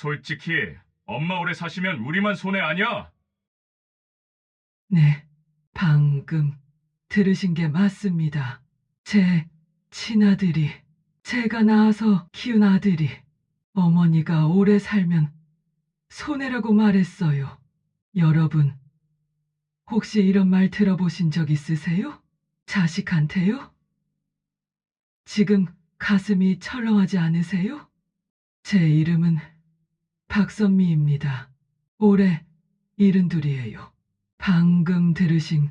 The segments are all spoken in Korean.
솔직히 엄마 오래 사시면 우리만 손해 아니야? 네, 방금 들으신 게 맞습니다. 제 친아들이, 제가 낳아서 키운 아들이 어머니가 오래 살면 손해라고 말했어요. 여러분, 혹시 이런 말 들어보신 적 있으세요? 자식한테요? 지금 가슴이 철렁하지 않으세요? 제 이름은 박선미입니다. 올해 72이에요. 방금 들으신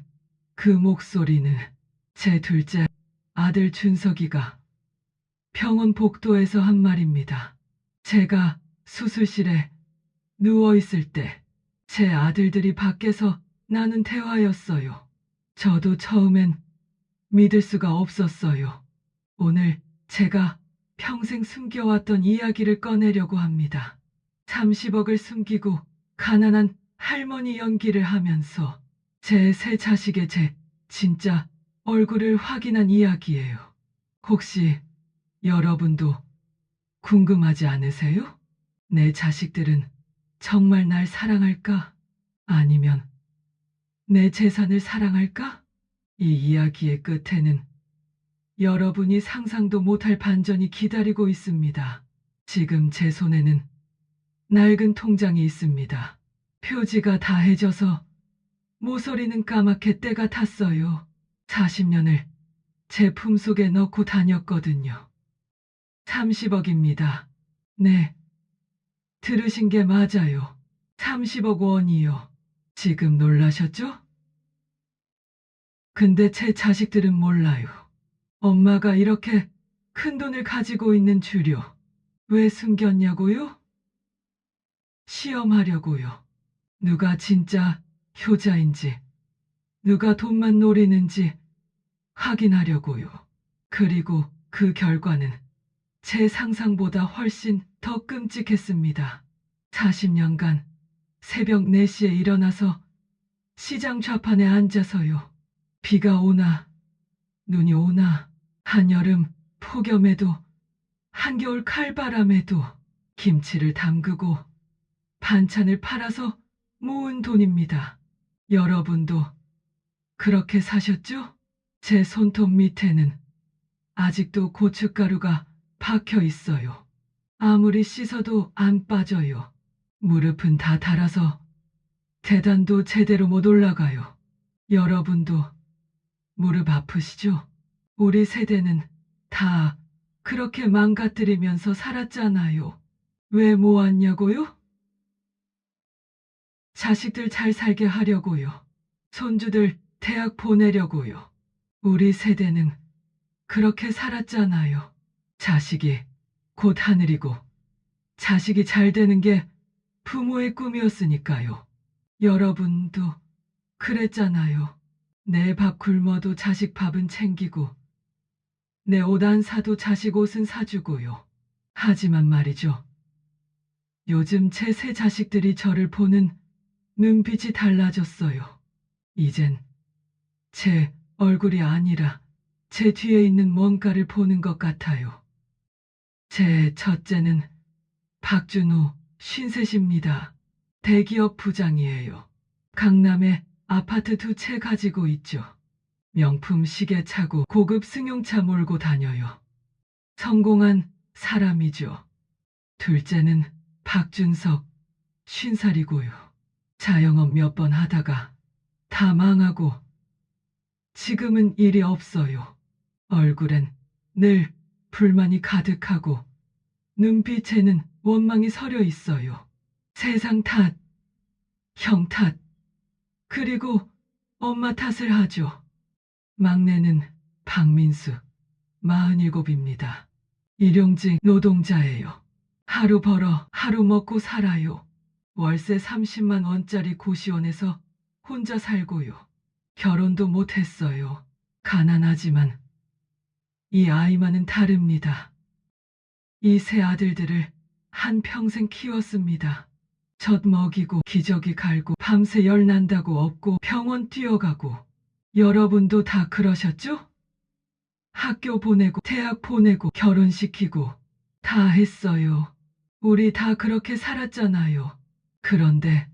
그 목소리는 제 둘째 아들 준석이가 병원 복도에서 한 말입니다. 제가 수술실에 누워있을 때 제 아들들이 밖에서 나눈 대화였어요. 저도 처음엔 믿을 수가 없었어요. 오늘 제가 평생 숨겨왔던 이야기를 꺼내려고 합니다. 30억을 숨기고 가난한 할머니 연기를 하면서 제 세 자식의 제 진짜 얼굴을 확인한 이야기예요. 혹시 여러분도 궁금하지 않으세요? 내 자식들은 정말 날 사랑할까? 아니면 내 재산을 사랑할까? 이 이야기의 끝에는 여러분이 상상도 못할 반전이 기다리고 있습니다. 지금 제 손에는 낡은 통장이 있습니다. 표지가 다해져서 모서리는 까맣게 때가 탔어요. 40년을 제 품속에 넣고 다녔거든요. 30억입니다. 네, 들으신 게 맞아요. 30억 원이요. 지금 놀라셨죠? 근데 제 자식들은 몰라요. 엄마가 이렇게 큰 돈을 가지고 있는 줄요. 왜 숨겼냐고요? 시험하려고요. 누가 진짜 효자인지, 누가 돈만 노리는지 확인하려고요. 그리고 그 결과는 제 상상보다 훨씬 더 끔찍했습니다. 40년간 새벽 4시에 일어나서 시장 좌판에 앉아서요. 비가 오나 눈이 오나 한여름 폭염에도 한겨울 칼바람에도 김치를 담그고 반찬을 팔아서 모은 돈입니다. 여러분도 그렇게 사셨죠? 제 손톱 밑에는 아직도 고춧가루가 박혀 있어요. 아무리 씻어도 안 빠져요. 무릎은 다 닳아서 계단도 제대로 못 올라가요. 여러분도 무릎 아프시죠? 우리 세대는 다 그렇게 망가뜨리면서 살았잖아요. 왜 모았냐고요? 자식들 잘 살게 하려고요. 손주들 대학 보내려고요. 우리 세대는 그렇게 살았잖아요. 자식이 곧 하늘이고 자식이 잘 되는 게 부모의 꿈이었으니까요. 여러분도 그랬잖아요. 내 밥 굶어도 자식 밥은 챙기고 내 옷 안 사도 자식 옷은 사주고요. 하지만 말이죠. 요즘 제 세 자식들이 저를 보는 눈빛이 달라졌어요. 이젠 제 얼굴이 아니라 제 뒤에 있는 뭔가를 보는 것 같아요. 제 첫째는 박준호 53입니다. 대기업 부장이에요. 강남에 아파트 2채 가지고 있죠. 명품 시계 차고 고급 승용차 몰고 다녀요. 성공한 사람이죠. 둘째는 박준석 50살이고요. 자영업 몇 번 하다가 다 망하고 지금은 일이 없어요. 얼굴엔 늘 불만이 가득하고 눈빛에는 원망이 서려 있어요. 세상 탓, 형 탓, 그리고 엄마 탓을 하죠. 막내는 박민수, 47입니다. 일용직 노동자예요. 하루 벌어 하루 먹고 살아요. 월세 30만 원짜리 고시원에서 혼자 살고요. 결혼도 못했어요. 가난하지만 이 아이만은 다릅니다. 이 세 아들들을 한평생 키웠습니다. 젖 먹이고 기저귀 갈고 밤새 열 난다고 업고 병원 뛰어가고. 여러분도 다 그러셨죠? 학교 보내고 대학 보내고 결혼시키고 다 했어요. 우리 다 그렇게 살았잖아요. 그런데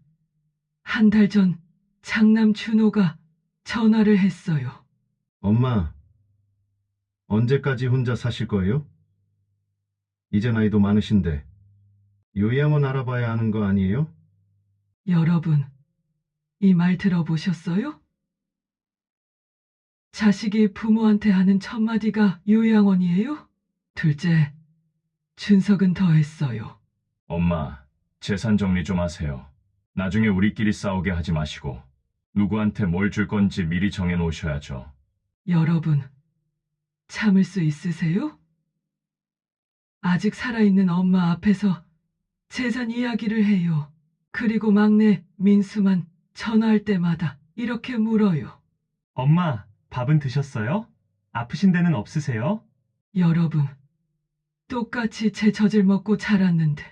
한 달 전 장남 준호가 전화를 했어요. 엄마, 언제까지 혼자 사실 거예요? 이제 나이도 많으신데 요양원 알아봐야 하는 거 아니에요? 여러분, 이 말 들어보셨어요? 자식이 부모한테 하는 첫마디가 요양원이에요? 둘째, 준석은 더 했어요. 엄마, 재산 정리 좀 하세요. 나중에 우리끼리 싸우게 하지 마시고 누구한테 뭘 줄 건지 미리 정해 놓으셔야죠. 여러분, 참을 수 있으세요? 아직 살아있는 엄마 앞에서 재산 이야기를 해요. 그리고 막내 민수만 전화할 때마다 이렇게 물어요. 엄마, 밥은 드셨어요? 아프신 데는 없으세요? 여러분, 똑같이 제 젖을 먹고 자랐는데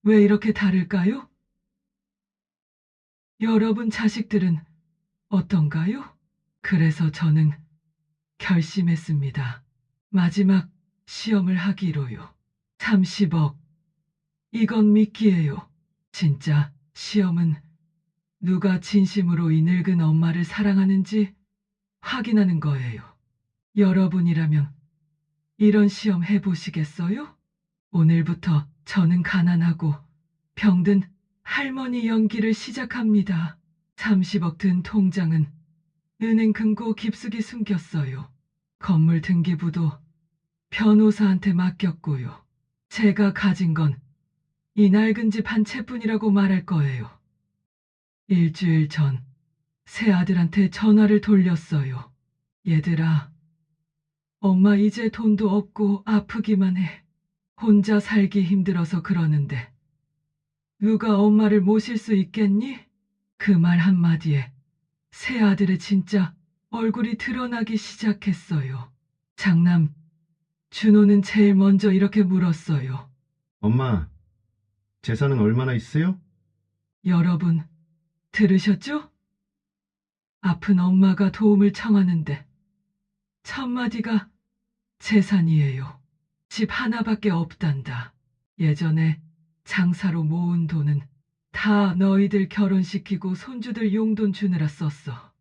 왜 이렇게 다를까요? 여러분 자식들은 어떤가요? 그래서 저는 결심했습니다. 마지막 시험을 하기로요. 30억. 이건 미끼예요. 진짜 시험은 누가 진심으로 이 늙은 엄마를 사랑하는지 확인하는 거예요. 여러분이라면 이런 시험 해보시겠어요? 오늘부터 저는 가난하고 병든 할머니 연기를 시작합니다. 30억 든 통장은 은행 금고 깊숙이 숨겼어요. 건물 등기부도 변호사한테 맡겼고요. 제가 가진 건 이 낡은 집 한 채뿐이라고 말할 거예요. 일주일 전 새아들한테 전화를 돌렸어요. 얘들아, 엄마 이제 돈도 없고 아프기만 해. 혼자 살기 힘들어서 그러는데 누가 엄마를 모실 수 있겠니? 그 말 한마디에 새아들의 진짜 얼굴이 드러나기 시작했어요. 장남 준호는 제일 먼저 이렇게 물었어요. 엄마, 재산은 얼마나 있어요? 여러분, 들으셨죠? 아픈 엄마가 도움을 청하는데 첫마디가 재산이에요. 집 하나밖에 없단다. 예전에 장사로 모은 돈은 다 너희들 결혼시키고 손주들 용돈 주느라 썼어.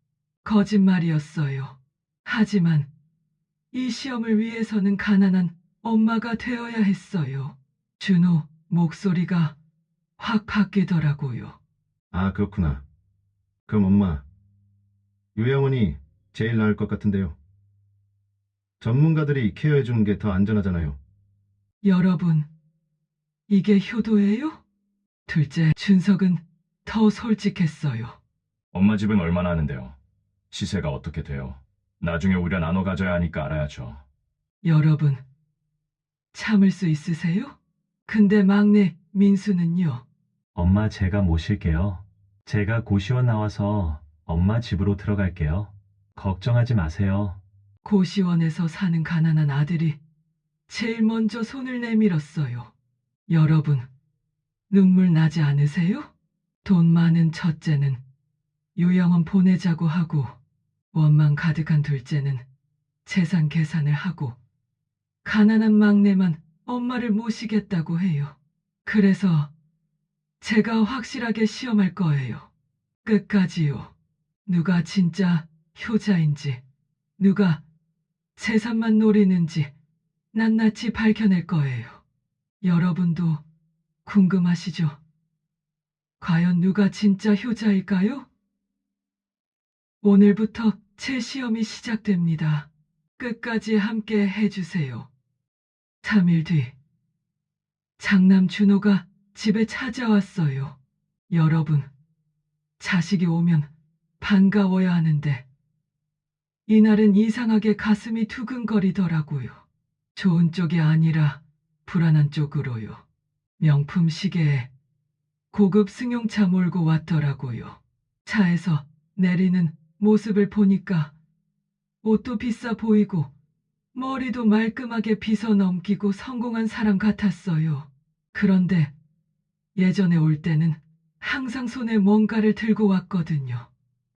거짓말이었어요. 하지만 이 시험을 위해서는 가난한 엄마가 되어야 했어요. 준호 목소리가 확 바뀌더라고요. 아, 그렇구나. 그럼 엄마, 요양원이 제일 나을 것 같은데요. 전문가들이 케어해 주는 게 더 안전하잖아요. 여러분, 이게 효도예요? 둘째, 준석은 더 솔직했어요. 엄마 집은 얼마나 하는데요? 시세가 어떻게 돼요? 나중에 우려 나눠 가져야 하니까 알아야죠. 여러분, 참을 수 있으세요? 근데 막내 민수는요? 엄마 제가 모실게요. 제가 고시원 나와서 엄마 집으로 들어갈게요. 걱정하지 마세요. 고시원에서 사는 가난한 아들이 제일 먼저 손을 내밀었어요. 여러분, 눈물 나지 않으세요? 돈 많은 첫째는 요양원 보내자고 하고 원망 가득한 둘째는 재산 계산을 하고 가난한 막내만 엄마를 모시겠다고 해요. 그래서 제가 확실하게 시험할 거예요. 끝까지요. 누가 진짜 효자인지, 누가 재산만 노리는지 낱낱이 밝혀낼 거예요. 여러분도 궁금하시죠? 과연 누가 진짜 효자일까요? 오늘부터 제 시험이 시작됩니다. 끝까지 함께 해주세요. 3일 뒤, 장남 준호가 집에 찾아왔어요. 여러분, 자식이 오면 반가워야 하는데, 이날은 이상하게 가슴이 두근거리더라고요. 좋은 쪽이 아니라 불안한 쪽으로요. 명품 시계에 고급 승용차 몰고 왔더라고요. 차에서 내리는 모습을 보니까 옷도 비싸 보이고 머리도 말끔하게 빗어 넘기고 성공한 사람 같았어요. 그런데 예전에 올 때는 항상 손에 뭔가를 들고 왔거든요.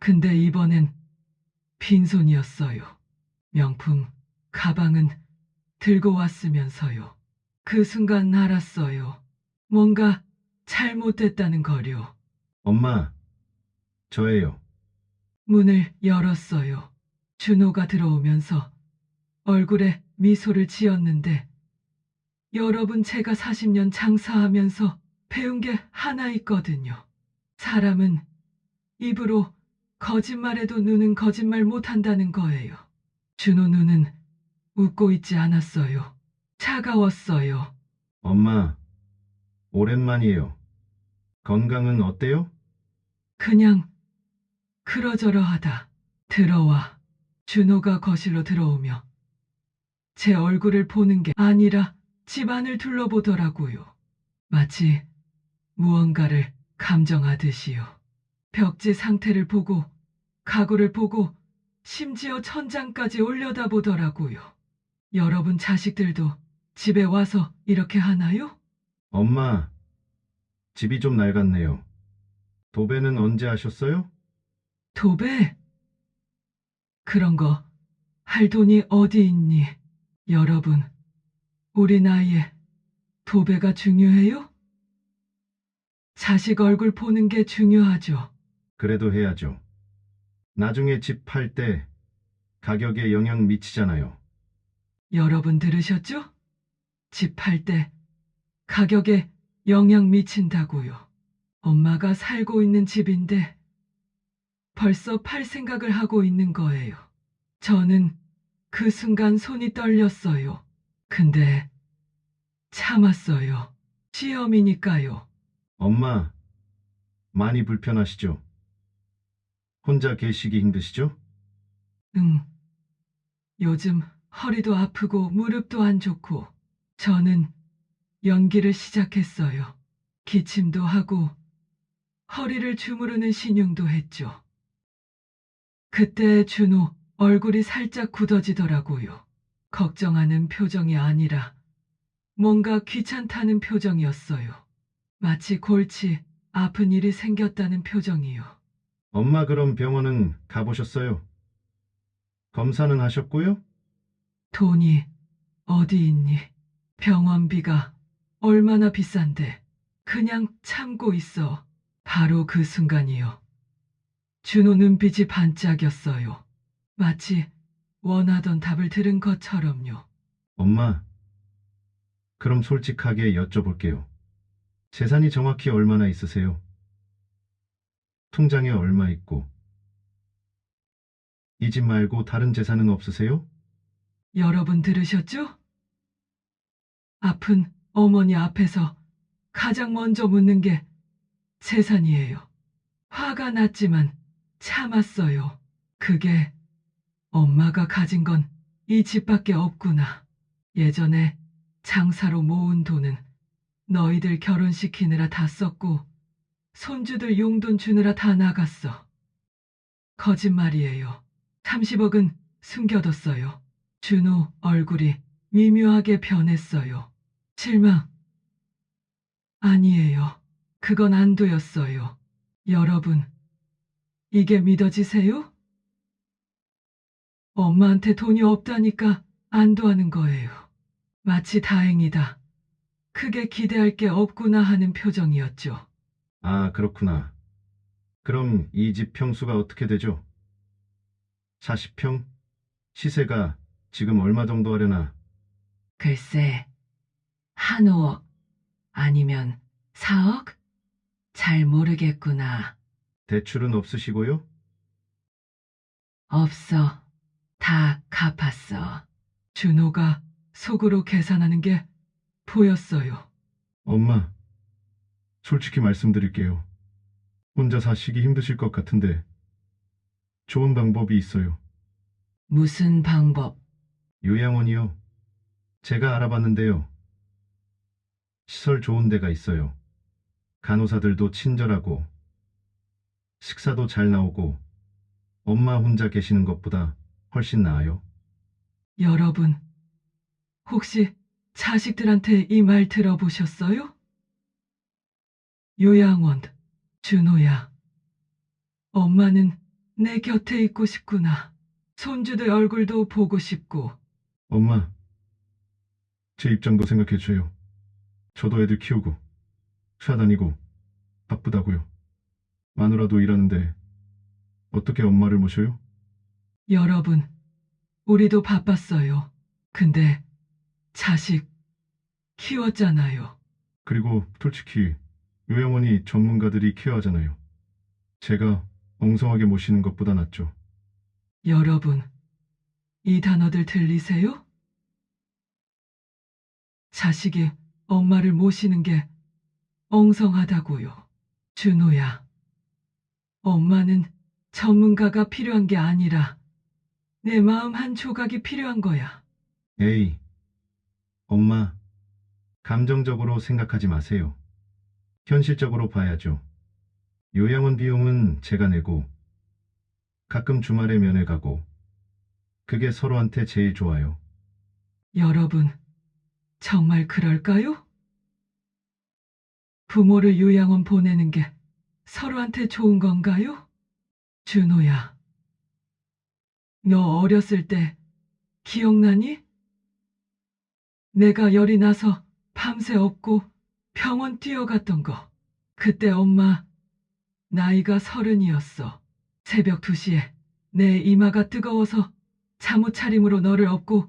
근데 이번엔 빈손이었어요. 명품 가방은 들고 왔으면서요. 그 순간 알았어요. 뭔가 잘못됐다는 거요. 엄마, 저예요. 문을 열었어요. 준호가 들어오면서 얼굴에 미소를 지었는데, 여러분, 제가 40년 장사하면서 배운 게 하나 있거든요. 사람은 입으로 거짓말해도 눈은 거짓말 못한다는 거예요. 준호 눈은 웃고 있지 않았어요. 차가웠어요. 엄마, 오랜만이에요. 건강은 어때요? 그냥 그러저러하다. 들어와. 준호가 거실로 들어오며 제 얼굴을 보는 게 아니라 집안을 둘러보더라고요. 마치 무언가를 감정하듯이요. 벽지 상태를 보고, 가구를 보고, 심지어 천장까지 올려다보더라고요. 여러분, 자식들도 집에 와서 이렇게 하나요? 엄마, 집이 좀 낡았네요. 도배는 언제 하셨어요? 도배? 그런 거 할 돈이 어디 있니? 여러분, 우리 나이에 도배가 중요해요? 자식 얼굴 보는 게 중요하죠. 그래도 해야죠. 나중에 집 팔 때 가격에 영향 미치잖아요. 여러분 들으셨죠? 집 팔 때 가격에 영향 미친다고요. 엄마가 살고 있는 집인데 벌써 팔 생각을 하고 있는 거예요. 저는 그 순간 손이 떨렸어요. 근데 참았어요. 시험이니까요. 엄마, 많이 불편하시죠? 혼자 계시기 힘드시죠? 응. 요즘 허리도 아프고 무릎도 안 좋고 저는 연기를 시작했어요. 기침도 하고 허리를 주무르는 신용도 했죠. 그때 준호 얼굴이 살짝 굳어지더라고요. 걱정하는 표정이 아니라 뭔가 귀찮다는 표정이었어요. 마치 골치 아픈 일이 생겼다는 표정이요. 엄마 그럼 병원은 가보셨어요? 검사는 하셨고요? 돈이 어디 있니? 병원비가 얼마나 비싼데 그냥 참고 있어. 바로 그 순간이요. 준호 눈빛이 반짝였어요. 마치 원하던 답을 들은 것처럼요. 엄마, 그럼 솔직하게 여쭤볼게요. 재산이 정확히 얼마나 있으세요? 통장에 얼마 있고, 이 집 말고 다른 재산은 없으세요? 여러분 들으셨죠? 아픈 어머니 앞에서 가장 먼저 묻는 게 재산이에요. 화가 났지만 참았어요. 그게 엄마가 가진 건 이 집밖에 없구나. 예전에 장사로 모은 돈은 너희들 결혼시키느라 다 썼고 손주들 용돈 주느라 다 나갔어. 거짓말이에요. 30억은 숨겨뒀어요. 준호 얼굴이 미묘하게 변했어요. 실망. 아니에요. 그건 안도였어요. 여러분, 이게 믿어지세요? 엄마한테 돈이 없다니까 안도하는 거예요. 마치 다행이다. 크게 기대할 게 없구나 하는 표정이었죠. 아, 그렇구나. 그럼 이 집 평수가 어떻게 되죠? 40평? 시세가 지금 얼마 정도 하려나? 글쎄, 한 5억 아니면 4억? 잘 모르겠구나. 대출은 없으시고요? 없어. 다 갚았어. 준호가 속으로 계산하는 게 보였어요. 엄마, 솔직히 말씀드릴게요. 혼자 사시기 힘드실 것 같은데 좋은 방법이 있어요. 무슨 방법? 요양원이요. 제가 알아봤는데요. 시설 좋은 데가 있어요. 간호사들도 친절하고 식사도 잘 나오고 엄마 혼자 계시는 것보다 훨씬 나아요. 여러분, 혹시 자식들한테 이 말 들어보셨어요? 요양원, 준호야. 엄마는 내 곁에 있고 싶구나. 손주들 얼굴도 보고 싶고. 엄마, 제 입장도 생각해줘요. 저도 애들 키우고 회사 다니고 바쁘다고요. 마누라도 일하는데 어떻게 엄마를 모셔요? 여러분, 우리도 바빴어요. 근데 자식 키웠잖아요. 그리고 솔직히 요양원이 전문가들이 케어하잖아요. 제가 엉성하게 모시는 것보다 낫죠. 여러분, 이 단어들 들리세요? 자식이 엄마를 모시는 게 엉성하다고요. 준호야, 엄마는 전문가가 필요한 게 아니라 내 마음 한 조각이 필요한 거야. 에이, 엄마, 감정적으로 생각하지 마세요. 현실적으로 봐야죠. 요양원 비용은 제가 내고, 가끔 주말에 면회 가고, 그게 서로한테 제일 좋아요. 여러분, 정말 그럴까요? 부모를 요양원 보내는 게 서로한테 좋은 건가요? 준호야, 너 어렸을 때 기억나니? 내가 열이 나서 밤새 업고 병원 뛰어갔던 거. 그때 엄마 나이가 30이었어. 새벽 2시에 내 이마가 뜨거워서 잠옷 차림으로 너를 업고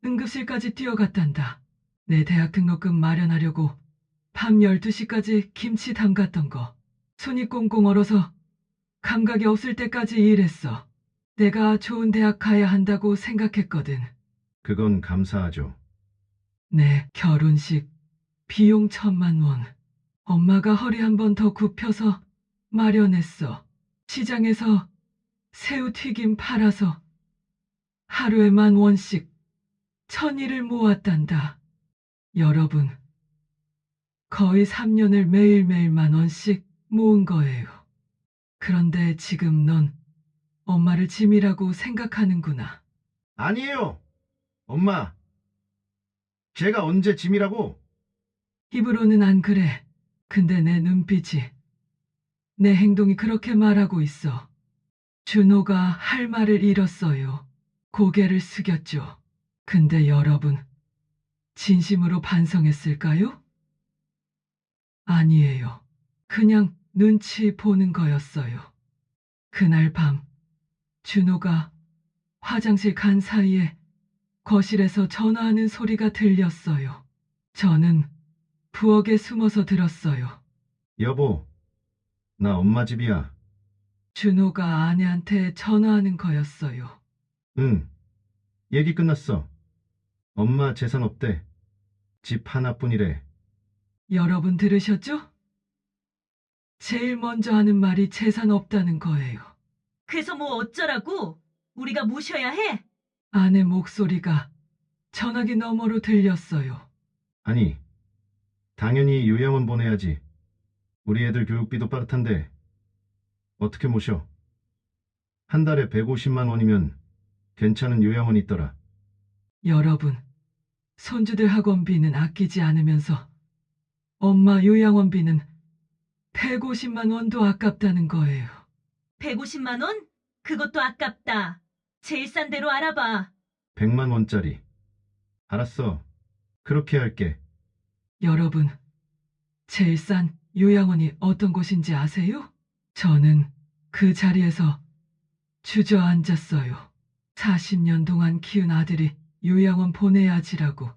응급실까지 뛰어갔단다. 내 대학 등록금 마련하려고 밤 12시까지 김치 담갔던 거. 손이 꽁꽁 얼어서 감각이 없을 때까지 일했어. 내가 좋은 대학 가야 한다고 생각했거든. 그건 감사하죠. 내 결혼식 비용 1,000만 원. 엄마가 허리 한 번 더 굽혀서 마련했어. 시장에서 새우튀김 팔아서 하루에 10,000원씩 1,000일을 모았단다. 여러분, 거의 3년을 매일매일 10,000원씩 모은 거예요. 그런데 지금 넌 엄마를 짐이라고 생각하는구나. 아니에요! 엄마! 제가 언제 짐이라고? 입으로는 안 그래. 근데 내 눈빛이, 내 행동이 그렇게 말하고 있어. 준호가 할 말을 잃었어요. 고개를 숙였죠. 근데 여러분, 진심으로 반성했을까요? 아니에요. 그냥 눈치 보는 거였어요. 그날 밤, 준호가 화장실 간 사이에 거실에서 전화하는 소리가 들렸어요. 저는 부엌에 숨어서 들었어요. 여보, 나 엄마 집이야. 준호가 아내한테 전화하는 거였어요. 응, 얘기 끝났어. 엄마 재산 없대. 집 하나뿐이래. 여러분 들으셨죠? 제일 먼저 하는 말이 재산 없다는 거예요. 그래서 뭐 어쩌라고? 우리가 모셔야 해? 아내 목소리가 전화기 너머로 들렸어요. 아니, 당연히 요양원 보내야지. 우리 애들 교육비도 빠듯한데 어떻게 모셔? 한 달에 150만 원이면 괜찮은 요양원 있더라. 여러분, 손주들 학원비는 아끼지 않으면서 엄마 요양원비는 150만 원도 아깝다는 거예요. 150만 원? 그것도 아깝다. 제일 싼 데로 알아봐. 100만 원짜리. 알았어. 그렇게 할게. 여러분, 제일 싼 요양원이 어떤 곳인지 아세요? 저는 그 자리에서 주저앉았어요. 40년 동안 키운 아들이 요양원 보내야지라고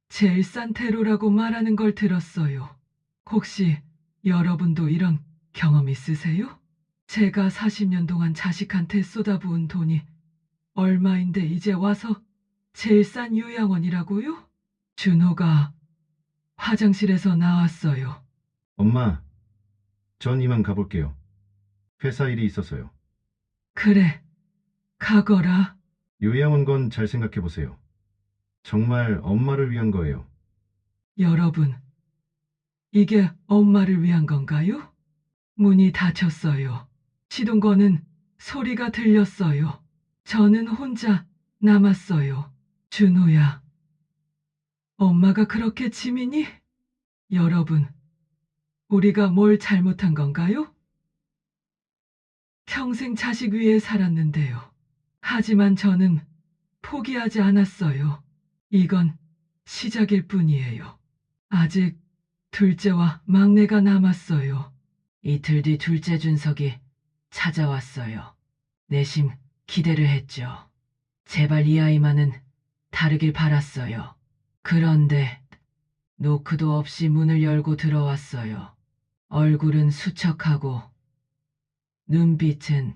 제일 싼 테러라고 말하는 걸 들었어요. 혹시 여러분도 이런 경험 있으세요? 제가 40년 동안 자식한테 쏟아부은 돈이 얼마인데 이제 와서 제일 싼 요양원이라고요? 준호가 화장실에서 나왔어요. 엄마, 전 이만 가볼게요. 회사 일이 있어서요. 그래, 가거라. 요양원 건 잘 생각해 보세요. 정말 엄마를 위한 거예요. 여러분, 이게 엄마를 위한 건가요? 문이 닫혔어요. 시동 거는 소리가 들렸어요. 저는 혼자 남았어요. 준호야, 엄마가 그렇게 짐이니? 여러분, 우리가 뭘 잘못한 건가요? 평생 자식 위에 살았는데요. 하지만 저는 포기하지 않았어요. 이건 시작일 뿐이에요. 아직 둘째와 막내가 남았어요. 이틀 뒤 둘째 준석이 찾아왔어요. 내심 기대를 했죠. 제발 이 아이만은 다르길 바랐어요. 그런데 노크도 없이 문을 열고 들어왔어요. 얼굴은 수척하고 눈빛은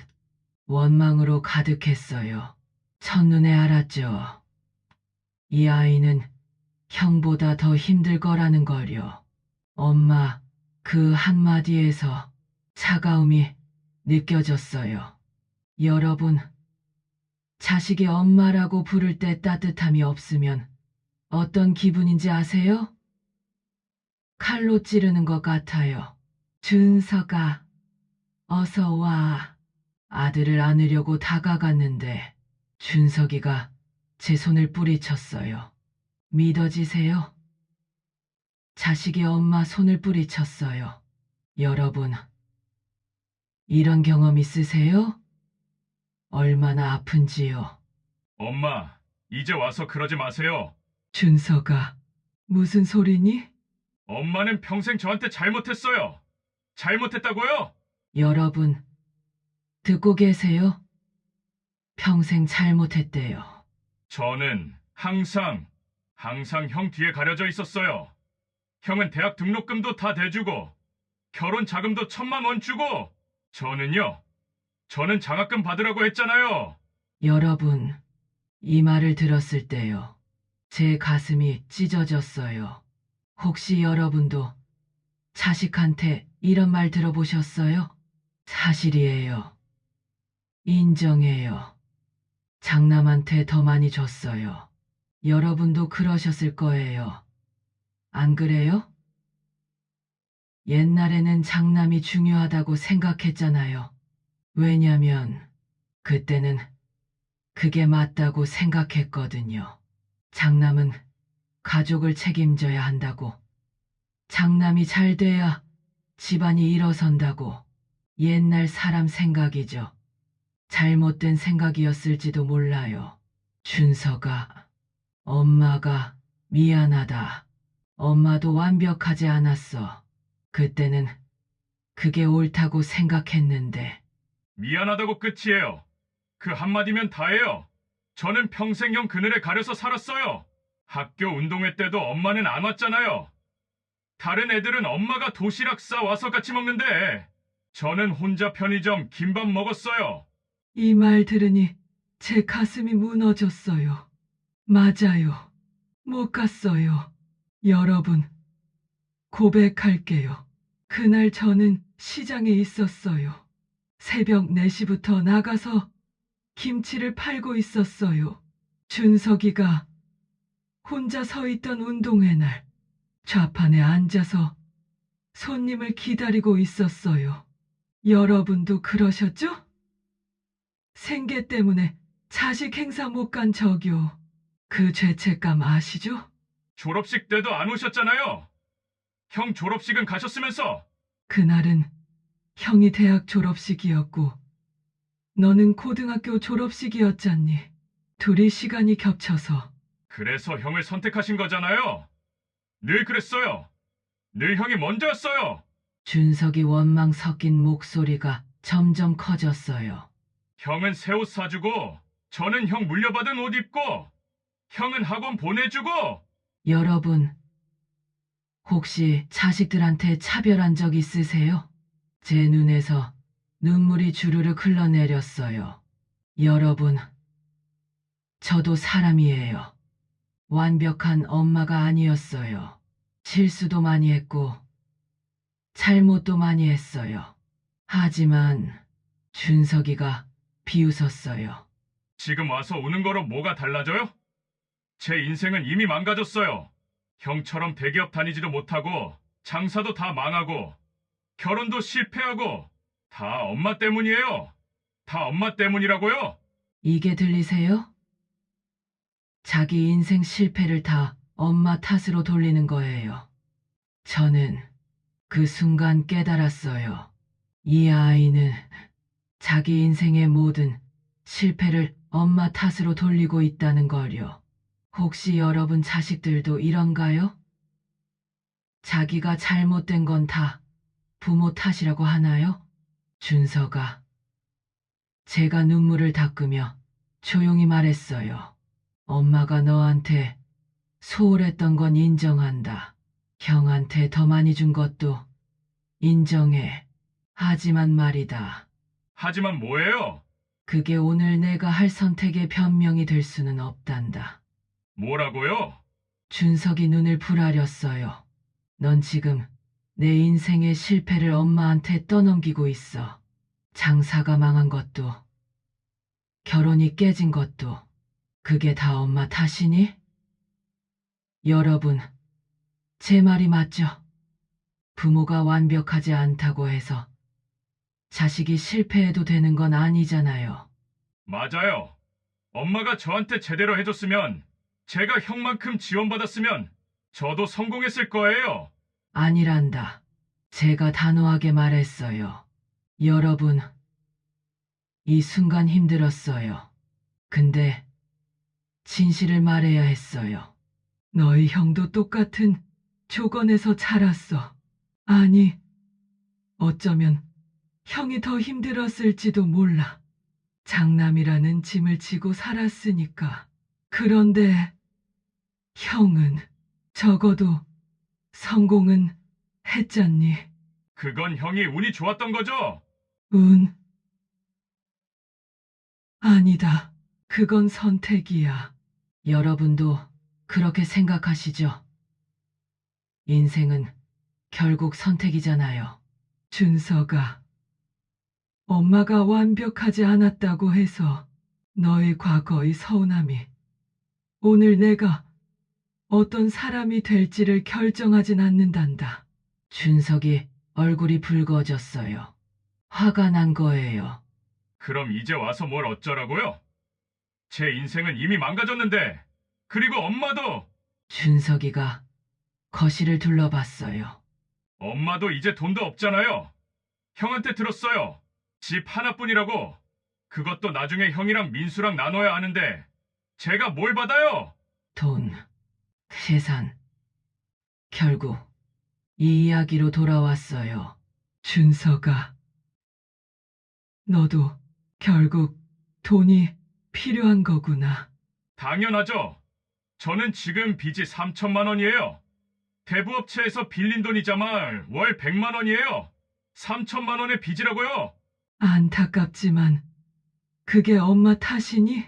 원망으로 가득했어요. 첫눈에 알았죠. 이 아이는 형보다 더 힘들 거라는 걸요. 엄마, 그 한마디에서 차가움이 느껴졌어요. 여러분, 자식이 엄마라고 부를 때 따뜻함이 없으면 어떤 기분인지 아세요? 칼로 찌르는 것 같아요. 준서가, 어서 와. 아들을 안으려고 다가갔는데 준석이가 제 손을 뿌리쳤어요. 믿어지세요? 자식이 엄마 손을 뿌리쳤어요. 여러분, 이런 경험 있으세요? 얼마나 아픈지요. 엄마, 이제 와서 그러지 마세요. 준서가, 무슨 소리니? 엄마는 평생 저한테 잘못했어요. 잘못했다고요? 여러분, 듣고 계세요? 평생 잘못했대요. 저는 항상 형 뒤에 가려져 있었어요. 형은 대학 등록금도 다 대주고 결혼 자금도 1,000만 원 주고 저는 장학금 받으라고 했잖아요. 여러분, 이 말을 들었을 때요. 제 가슴이 찢어졌어요. 혹시 여러분도 자식한테 이런 말 들어보셨어요? 사실이에요. 인정해요. 장남한테 더 많이 줬어요. 여러분도 그러셨을 거예요. 안 그래요? 옛날에는 장남이 중요하다고 생각했잖아요. 왜냐면 그때는 그게 맞다고 생각했거든요. 장남은 가족을 책임져야 한다고. 장남이 잘 돼야 집안이 일어선다고. 옛날 사람 생각이죠. 잘못된 생각이었을지도 몰라요. 준서가, 엄마가 미안하다. 엄마도 완벽하지 않았어. 그때는 그게 옳다고 생각했는데. 미안하다고 끝이에요. 그 한마디면 다예요. 저는 평생 형 그늘에 가려서 살았어요. 학교 운동회 때도 엄마는 안 왔잖아요. 다른 애들은 엄마가 도시락 싸 와서 같이 먹는데 저는 혼자 편의점 김밥 먹었어요. 이 말 들으니 제 가슴이 무너졌어요. 맞아요. 못 갔어요. 여러분, 고백할게요. 그날 저는 시장에 있었어요. 새벽 4시부터 나가서 김치를 팔고 있었어요. 준석이가 혼자 서 있던 운동회 날 좌판에 앉아서 손님을 기다리고 있었어요. 여러분도 그러셨죠? 생계 때문에 자식 행사 못 간 저기요. 그 죄책감 아시죠? 졸업식 때도 안 오셨잖아요. 형 졸업식은 가셨으면서. 그날은 형이 대학 졸업식이었고 너는 고등학교 졸업식이었잖니. 둘이 시간이 겹쳐서. 그래서 형을 선택하신 거잖아요. 늘 그랬어요. 늘 형이 먼저였어요. 준석이 원망 섞인 목소리가 점점 커졌어요. 형은 새 옷 사주고 저는 형 물려받은 옷 입고 형은 학원 보내주고. 여러분, 혹시 자식들한테 차별한 적 있으세요? 제 눈에서 눈물이 주르륵 흘러내렸어요. 여러분, 저도 사람이에요. 완벽한 엄마가 아니었어요. 실수도 많이 했고, 잘못도 많이 했어요. 하지만 준석이가 비웃었어요. 지금 와서 우는 거로 뭐가 달라져요? 제 인생은 이미 망가졌어요. 형처럼 대기업 다니지도 못하고 장사도 다 망하고 결혼도 실패하고 다 엄마 때문이에요. 다 엄마 때문이라고요. 이게 들리세요? 자기 인생 실패를 다 엄마 탓으로 돌리는 거예요. 저는 그 순간 깨달았어요. 이 아이는 자기 인생의 모든 실패를 엄마 탓으로 돌리고 있다는 걸요. 혹시 여러분 자식들도 이런가요? 자기가 잘못된 건 다 부모 탓이라고 하나요? 준서가. 제가 눈물을 닦으며 조용히 말했어요. 엄마가 너한테 소홀했던 건 인정한다. 형한테 더 많이 준 것도 인정해. 하지만 말이다. 하지만 뭐예요? 그게 오늘 내가 할 선택의 변명이 될 수는 없단다. 뭐라고요? 준석이 눈을 부라렸어요. 넌 지금 내 인생의 실패를 엄마한테 떠넘기고 있어. 장사가 망한 것도, 결혼이 깨진 것도, 그게 다 엄마 탓이니? 여러분, 제 말이 맞죠? 부모가 완벽하지 않다고 해서 자식이 실패해도 되는 건 아니잖아요. 맞아요. 엄마가 저한테 제대로 해줬으면, 제가 형만큼 지원받았으면 저도 성공했을 거예요. 아니란다. 제가 단호하게 말했어요. 여러분, 이 순간 힘들었어요. 근데 진실을 말해야 했어요. 너희 형도 똑같은 조건에서 자랐어. 아니, 어쩌면 형이 더 힘들었을지도 몰라. 장남이라는 짐을 지고 살았으니까. 그런데 형은 적어도 성공은 했잖니. 그건 형이 운이 좋았던 거죠? 운? 아니다. 그건 선택이야. 여러분도 그렇게 생각하시죠? 인생은 결국 선택이잖아요. 준서가, 엄마가 완벽하지 않았다고 해서 너의 과거의 서운함이 오늘 내가 어떤 사람이 될지를 결정하진 않는단다. 준석이 얼굴이 붉어졌어요. 화가 난 거예요. 그럼 이제 와서 뭘 어쩌라고요? 제 인생은 이미 망가졌는데, 그리고 엄마도, 준석이가 거실을 둘러봤어요. 엄마도 이제 돈도 없잖아요. 형한테 들었어요. 집 하나뿐이라고. 그것도 나중에 형이랑 민수랑 나눠야 하는데, 제가 뭘 받아요? 돈, 재산. 결국 이 이야기로 돌아왔어요. 준서가, 너도 결국 돈이 필요한 거구나. 당연하죠. 저는 지금 빚이 3천만 원이에요. 대부업체에서 빌린 돈이자말 월 100만 원이에요. 3천만 원의 빚이라고요. 안타깝지만 그게 엄마 탓이니?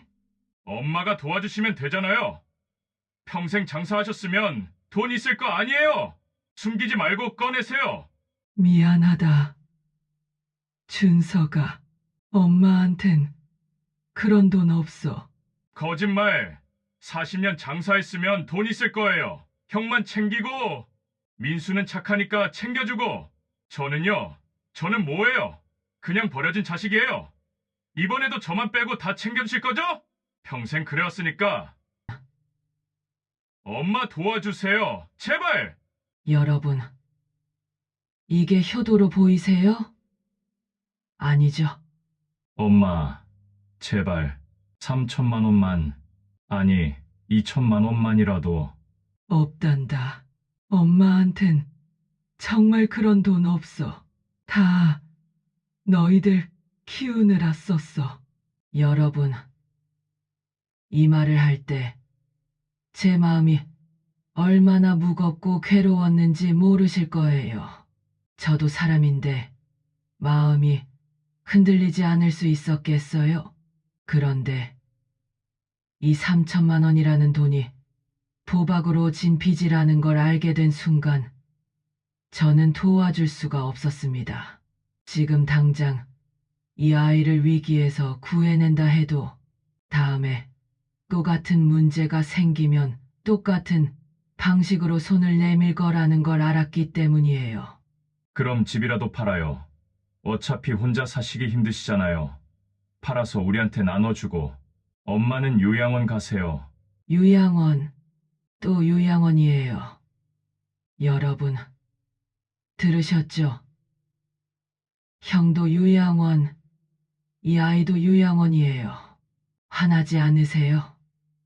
엄마가 도와주시면 되잖아요. 평생 장사하셨으면 돈 있을 거 아니에요. 숨기지 말고 꺼내세요. 미안하다. 준서가, 엄마한텐 그런 돈 없어. 거짓말. 40년 장사했으면 돈 있을 거예요. 형만 챙기고, 민수는 착하니까 챙겨주고, 저는 뭐예요? 그냥 버려진 자식이에요. 이번에도 저만 빼고 다 챙겨주실 거죠? 평생 그래왔으니까. 엄마 도와주세요. 제발! 여러분, 이게 효도로 보이세요? 아니죠. 엄마, 제발 3천만 원만, 아니 2천만 원만이라도. 없단다. 엄마한텐 정말 그런 돈 없어. 다 너희들 키우느라 썼어. 여러분, 이 말을 할 때 제 마음이 얼마나 무겁고 괴로웠는지 모르실 거예요. 저도 사람인데 마음이 흔들리지 않을 수 있었겠어요? 그런데 이 3천만 원이라는 돈이 도박으로 진 빚이라는 걸 알게 된 순간 저는 도와줄 수가 없었습니다. 지금 당장 이 아이를 위기에서 구해낸다 해도 다음에 똑같은 문제가 생기면 똑같은 방식으로 손을 내밀 거라는 걸 알았기 때문이에요. 그럼 집이라도 팔아요. 어차피 혼자 사시기 힘드시잖아요. 팔아서 우리한테 나눠주고, 엄마는 요양원 가세요. 유양원, 또 유양원이에요. 여러분, 들으셨죠? 형도 유양원, 이 아이도 유양원이에요. 화나지 않으세요?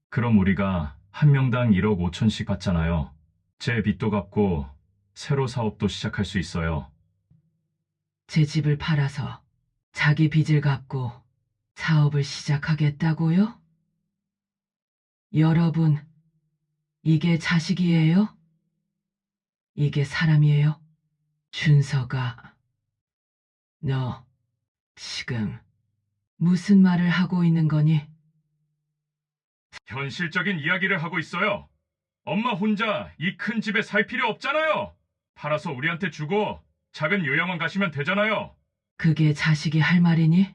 그럼 우리가 한 명당 1억 5천씩 받잖아요. 제 빚도 갚고 새로 사업도 시작할 수 있어요. 제 집을 팔아서 자기 빚을 갚고 사업을 시작하겠다고요? 여러분, 이게 자식이에요? 이게 사람이에요? 준서가, 너 지금 무슨 말을 하고 있는 거니? 현실적인 이야기를 하고 있어요. 엄마 혼자 이 큰 집에 살 필요 없잖아요. 팔아서 우리한테 주고 작은 요양원 가시면 되잖아요. 그게 자식이 할 말이니?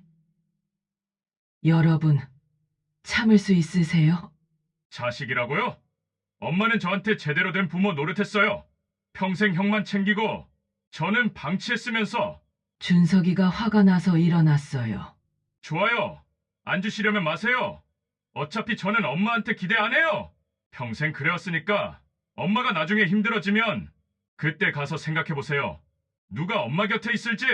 여러분, 참을 수 있으세요? 자식이라고요? 엄마는 저한테 제대로 된 부모 노릇했어요. 평생 형만 챙기고 저는 방치했으면서. 준석이가 화가 나서 일어났어요. 좋아요. 안 주시려면 마세요. 어차피 저는 엄마한테 기대 안 해요. 평생 그래왔으니까 엄마가 나중에 힘들어지면 그때 가서 생각해보세요. 누가 엄마 곁에 있을지.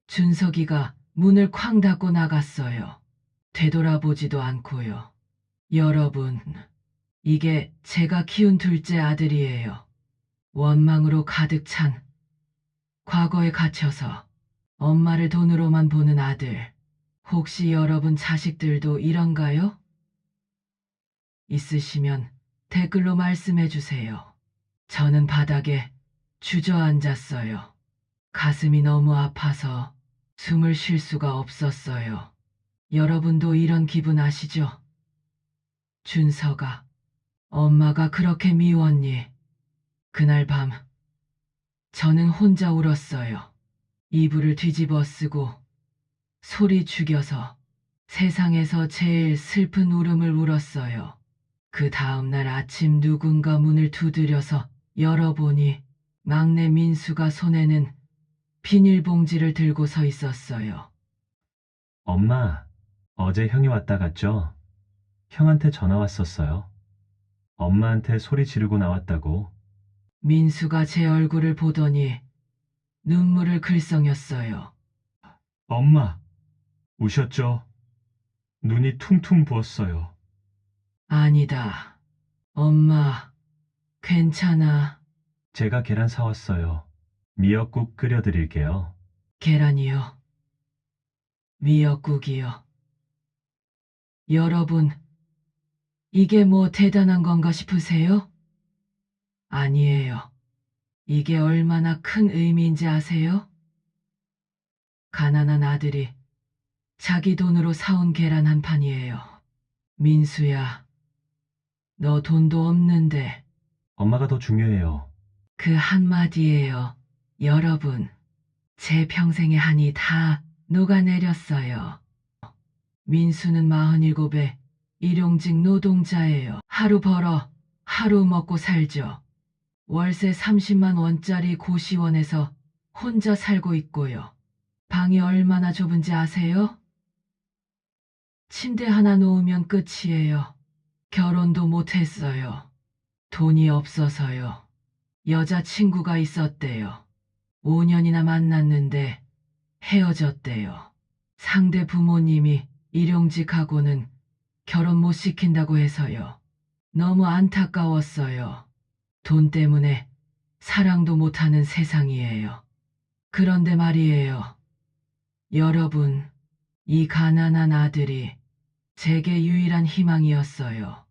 준석이가 문을 쾅 닫고 나갔어요. 되돌아보지도 않고요. 여러분, 이게 제가 키운 둘째 아들이에요. 원망으로 가득 찬 과거에 갇혀서 엄마를 돈으로만 보는 아들. 혹시 여러분 자식들도 이런가요? 있으시면 댓글로 말씀해 주세요. 저는 바닥에 주저앉았어요. 가슴이 너무 아파서 숨을 쉴 수가 없었어요. 여러분도 이런 기분 아시죠? 준서가, 엄마가 그렇게 미웠니? 그날 밤, 저는 혼자 울었어요. 이불을 뒤집어 쓰고 소리 죽여서 세상에서 제일 슬픈 울음을 울었어요. 그 다음날 아침 누군가 문을 두드려서 열어보니 막내 민수가 손에는 비닐봉지를 들고 서 있었어요. 엄마, 어제 형이 왔다 갔죠? 형한테 전화 왔었어요. 엄마한테 소리 지르고 나왔다고. 민수가 제 얼굴을 보더니 눈물을 글썽였어요. 엄마, 우셨죠? 눈이 퉁퉁 부었어요. 아니다. 엄마, 괜찮아. 제가 계란 사왔어요. 미역국 끓여드릴게요. 계란이요. 미역국이요. 여러분, 이게 뭐 대단한 건가 싶으세요? 아니에요. 이게 얼마나 큰 의미인지 아세요? 가난한 아들이 자기 돈으로 사온 계란 한 판이에요. 민수야, 너 돈도 없는데 엄마가 더 중요해요. 그 한마디예요. 여러분, 제 평생의 한이 다 녹아내렸어요. 민수는 47에 일용직 노동자예요. 하루 벌어 하루 먹고 살죠. 월세 30만 원짜리 고시원에서 혼자 살고 있고요. 방이 얼마나 좁은지 아세요? 침대 하나 놓으면 끝이에요. 결혼도 못했어요. 돈이 없어서요. 여자친구가 있었대요. 5년이나 만났는데 헤어졌대요. 상대 부모님이 일용직하고는 결혼 못 시킨다고 해서요. 너무 안타까웠어요. 돈 때문에 사랑도 못하는 세상이에요. 그런데 말이에요. 여러분, 이 가난한 아들이 제게 유일한 희망이었어요.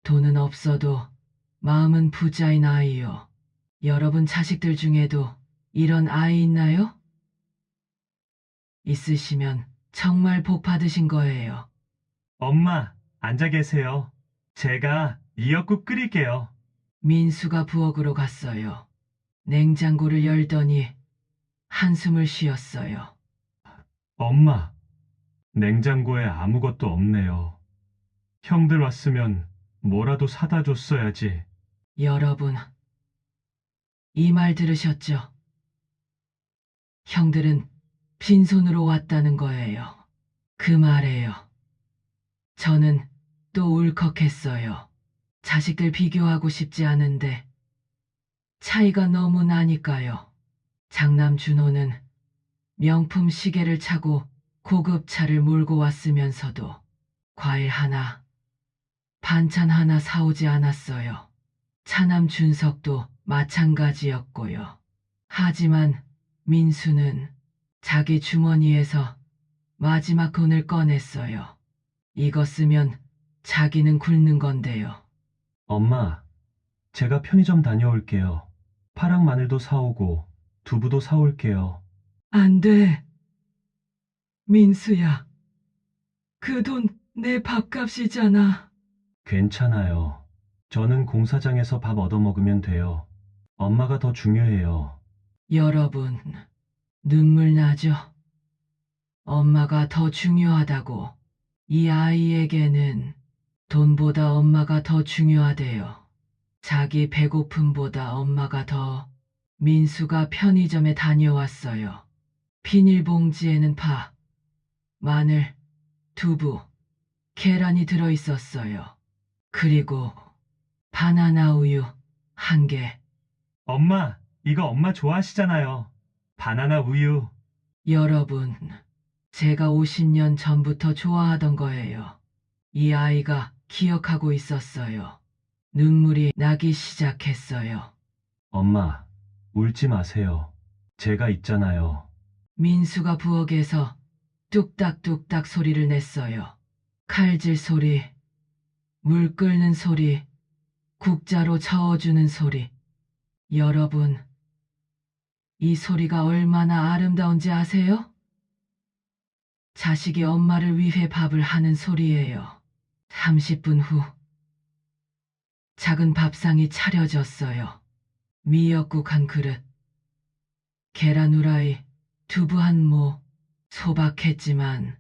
돈은 없어도 마음은 부자인 아이요. 여러분 자식들 중에도 이런 아이 있나요? 있으시면 정말 복 받으신 거예요. 엄마, 앉아 계세요. 제가 미역국 끓일게요. 민수가 부엌으로 갔어요. 냉장고를 열더니 한숨을 쉬었어요. 엄마, 냉장고에 아무것도 없네요. 형들 왔으면 뭐라도 사다 줬어야지. 여러분, 이 말 들으셨죠? 형들은 빈손으로 왔다는 거예요. 그 말에요. 저는 또 울컥했어요. 자식들 비교하고 싶지 않은데 차이가 너무 나니까요. 장남 준호는 명품 시계를 차고 고급 차를 몰고 왔으면서도 과일 하나, 반찬 하나 사오지 않았어요. 차남 준석도 마찬가지였고요. 하지만 민수는 자기 주머니에서 마지막 돈을 꺼냈어요. 이거 쓰면 자기는 굶는 건데요. 엄마, 제가 편의점 다녀올게요. 파랑 마늘도 사오고 두부도 사올게요. 안 돼. 민수야. 그 돈 내 밥값이잖아. 괜찮아요. 저는 공사장에서 밥 얻어먹으면 돼요. 엄마가 더 중요해요. 여러분, 눈물 나죠? 엄마가 더 중요하다고. 이 아이에게는 돈보다 엄마가 더 중요하대요. 자기 배고픔보다 엄마가 더. 민수가 편의점에 다녀왔어요. 비닐봉지에는 파, 마늘, 두부, 계란이 들어있었어요. 그리고 바나나 우유 1개. 엄마, 이거 엄마 좋아하시잖아요. 바나나 우유. 여러분, 제가 50년 전부터 좋아하던 거예요. 이 아이가 기억하고 있었어요. 눈물이 나기 시작했어요. 엄마, 울지 마세요. 제가 있잖아요. 민수가 부엌에서 뚝딱뚝딱 소리를 냈어요. 칼질 소리, 물 끓는 소리, 국자로 저어주는 소리. 여러분, 이 소리가 얼마나 아름다운지 아세요? 자식이 엄마를 위해 밥을 하는 소리예요. 30분 후, 작은 밥상이 차려졌어요. 미역국 1그릇, 계란 후라이, 두부 1모. 소박했지만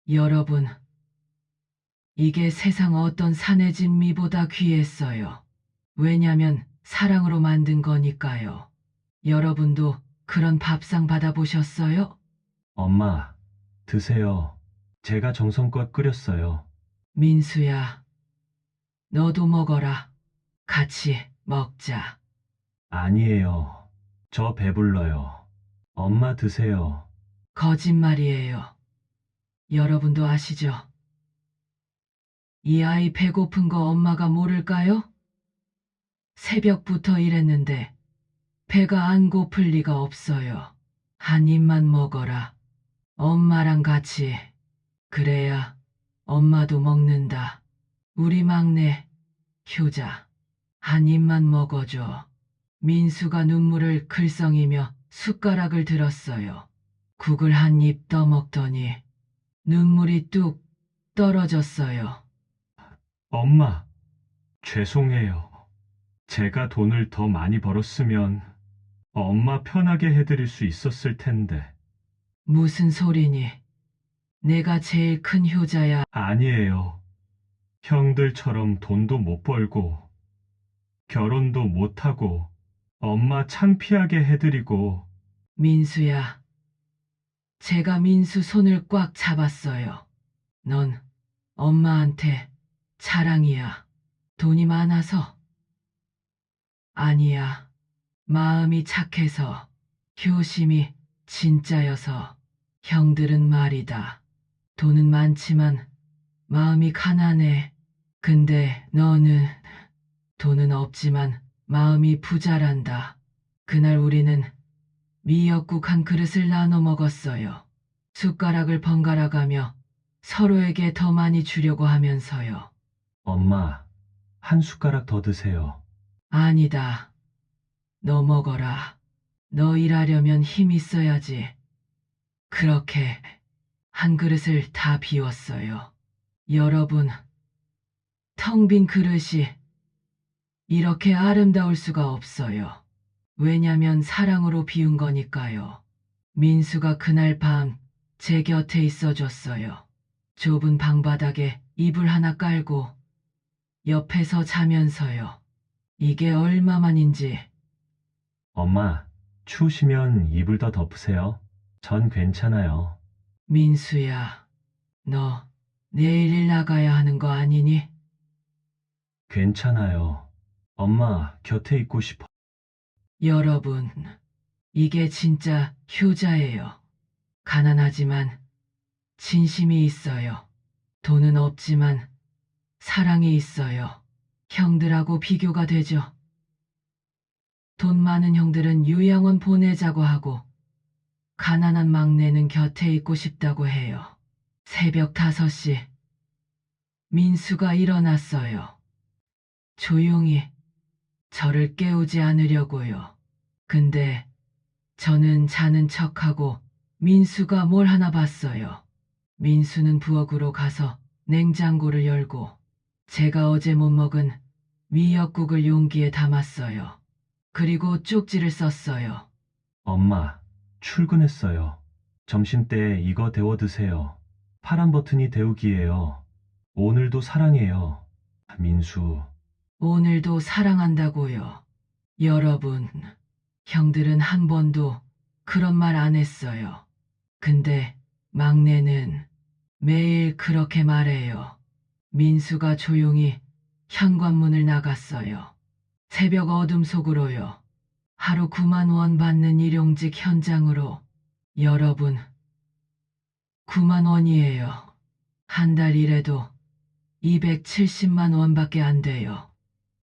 여러분, 이게 세상 어떤 산의 진미보다 귀했어요. 왜냐면 사랑으로 만든 거니까요. 여러분도 그런 밥상 받아보셨어요? 엄마, 드세요. 제가 정성껏 끓였어요. 민수야, 너도 먹어라. 같이 먹자. 아니에요. 저 배불러요. 엄마 드세요. 거짓말이에요. 여러분도 아시죠? 이 아이 배고픈 거 엄마가 모를까요? 새벽부터 일했는데 배가 안 고플 리가 없어요. 한 입만 먹어라. 엄마랑 같이. 그래야 엄마도 먹는다. 우리 막내 효자, 한 입만 먹어줘. 민수가 눈물을 글썽이며 숟가락을 들었어요. 국을 한 입 떠먹더니 눈물이 뚝 떨어졌어요. 엄마, 죄송해요. 제가 돈을 더 많이 벌었으면 엄마 편하게 해드릴 수 있었을 텐데. 무슨 소리니? 내가 제일 큰 효자야. 아니에요. 형들처럼 돈도 못 벌고 결혼도 못하고 엄마 창피하게 해드리고. 민수야. 제가 민수 손을 꽉 잡았어요. 넌 엄마한테 자랑이야. 돈이 많아서. 아니야. 마음이 착해서. 효심이 진짜여서. 형들은 말이다. 돈은 많지만 마음이 가난해. 근데 너는 돈은 없지만 마음이 부자란다. 그날 우리는 미역국 1그릇을 나눠 먹었어요. 숟가락을 번갈아 가며 서로에게 더 많이 주려고 하면서요. 엄마, 한 숟가락 더 드세요. 아니다. 너 먹어라. 너 일하려면 힘 있어야지. 그렇게 한 그릇을 다 비웠어요. 여러분, 텅 빈 그릇이 이렇게 아름다울 수가 없어요. 왜냐면 사랑으로 비운 거니까요. 민수가 그날 밤 제 곁에 있어줬어요. 좁은 방바닥에 이불 하나 깔고 옆에서 자면서요. 이게 얼마만인지. 엄마, 추우시면 이불 더 덮으세요. 전 괜찮아요. 민수야, 너 내일 일 나가야 하는 거 아니니? 괜찮아요. 엄마, 곁에 있고 싶어. 여러분, 이게 진짜 효자예요. 가난하지만 진심이 있어요. 돈은 없지만 사랑이 있어요. 형들하고 비교가 되죠. 돈 많은 형들은 요양원 보내자고 하고 가난한 막내는 곁에 있고 싶다고 해요. 새벽 5시 민수가 일어났어요. 조용히 저를 깨우지 않으려고요. 근데 저는 자는 척하고 민수가 뭘 하나 봤어요. 민수는 부엌으로 가서 냉장고를 열고 제가 어제 못 먹은 미역국을 용기에 담았어요. 그리고 쪽지를 썼어요. 엄마, 출근했어요. 점심때 이거 데워 드세요. 파란 버튼이 데우기예요. 오늘도 사랑해요. 민수. 오늘도 사랑한다고요. 여러분, 형들은 한 번도 그런 말 안 했어요. 근데 막내는 매일 그렇게 말해요. 민수가 조용히 현관문을 나갔어요. 새벽 어둠 속으로요. 하루 9만 원 받는 일용직 현장으로. 여러분, 9만 원이에요. 한 달 일해도 270만 원밖에 안 돼요.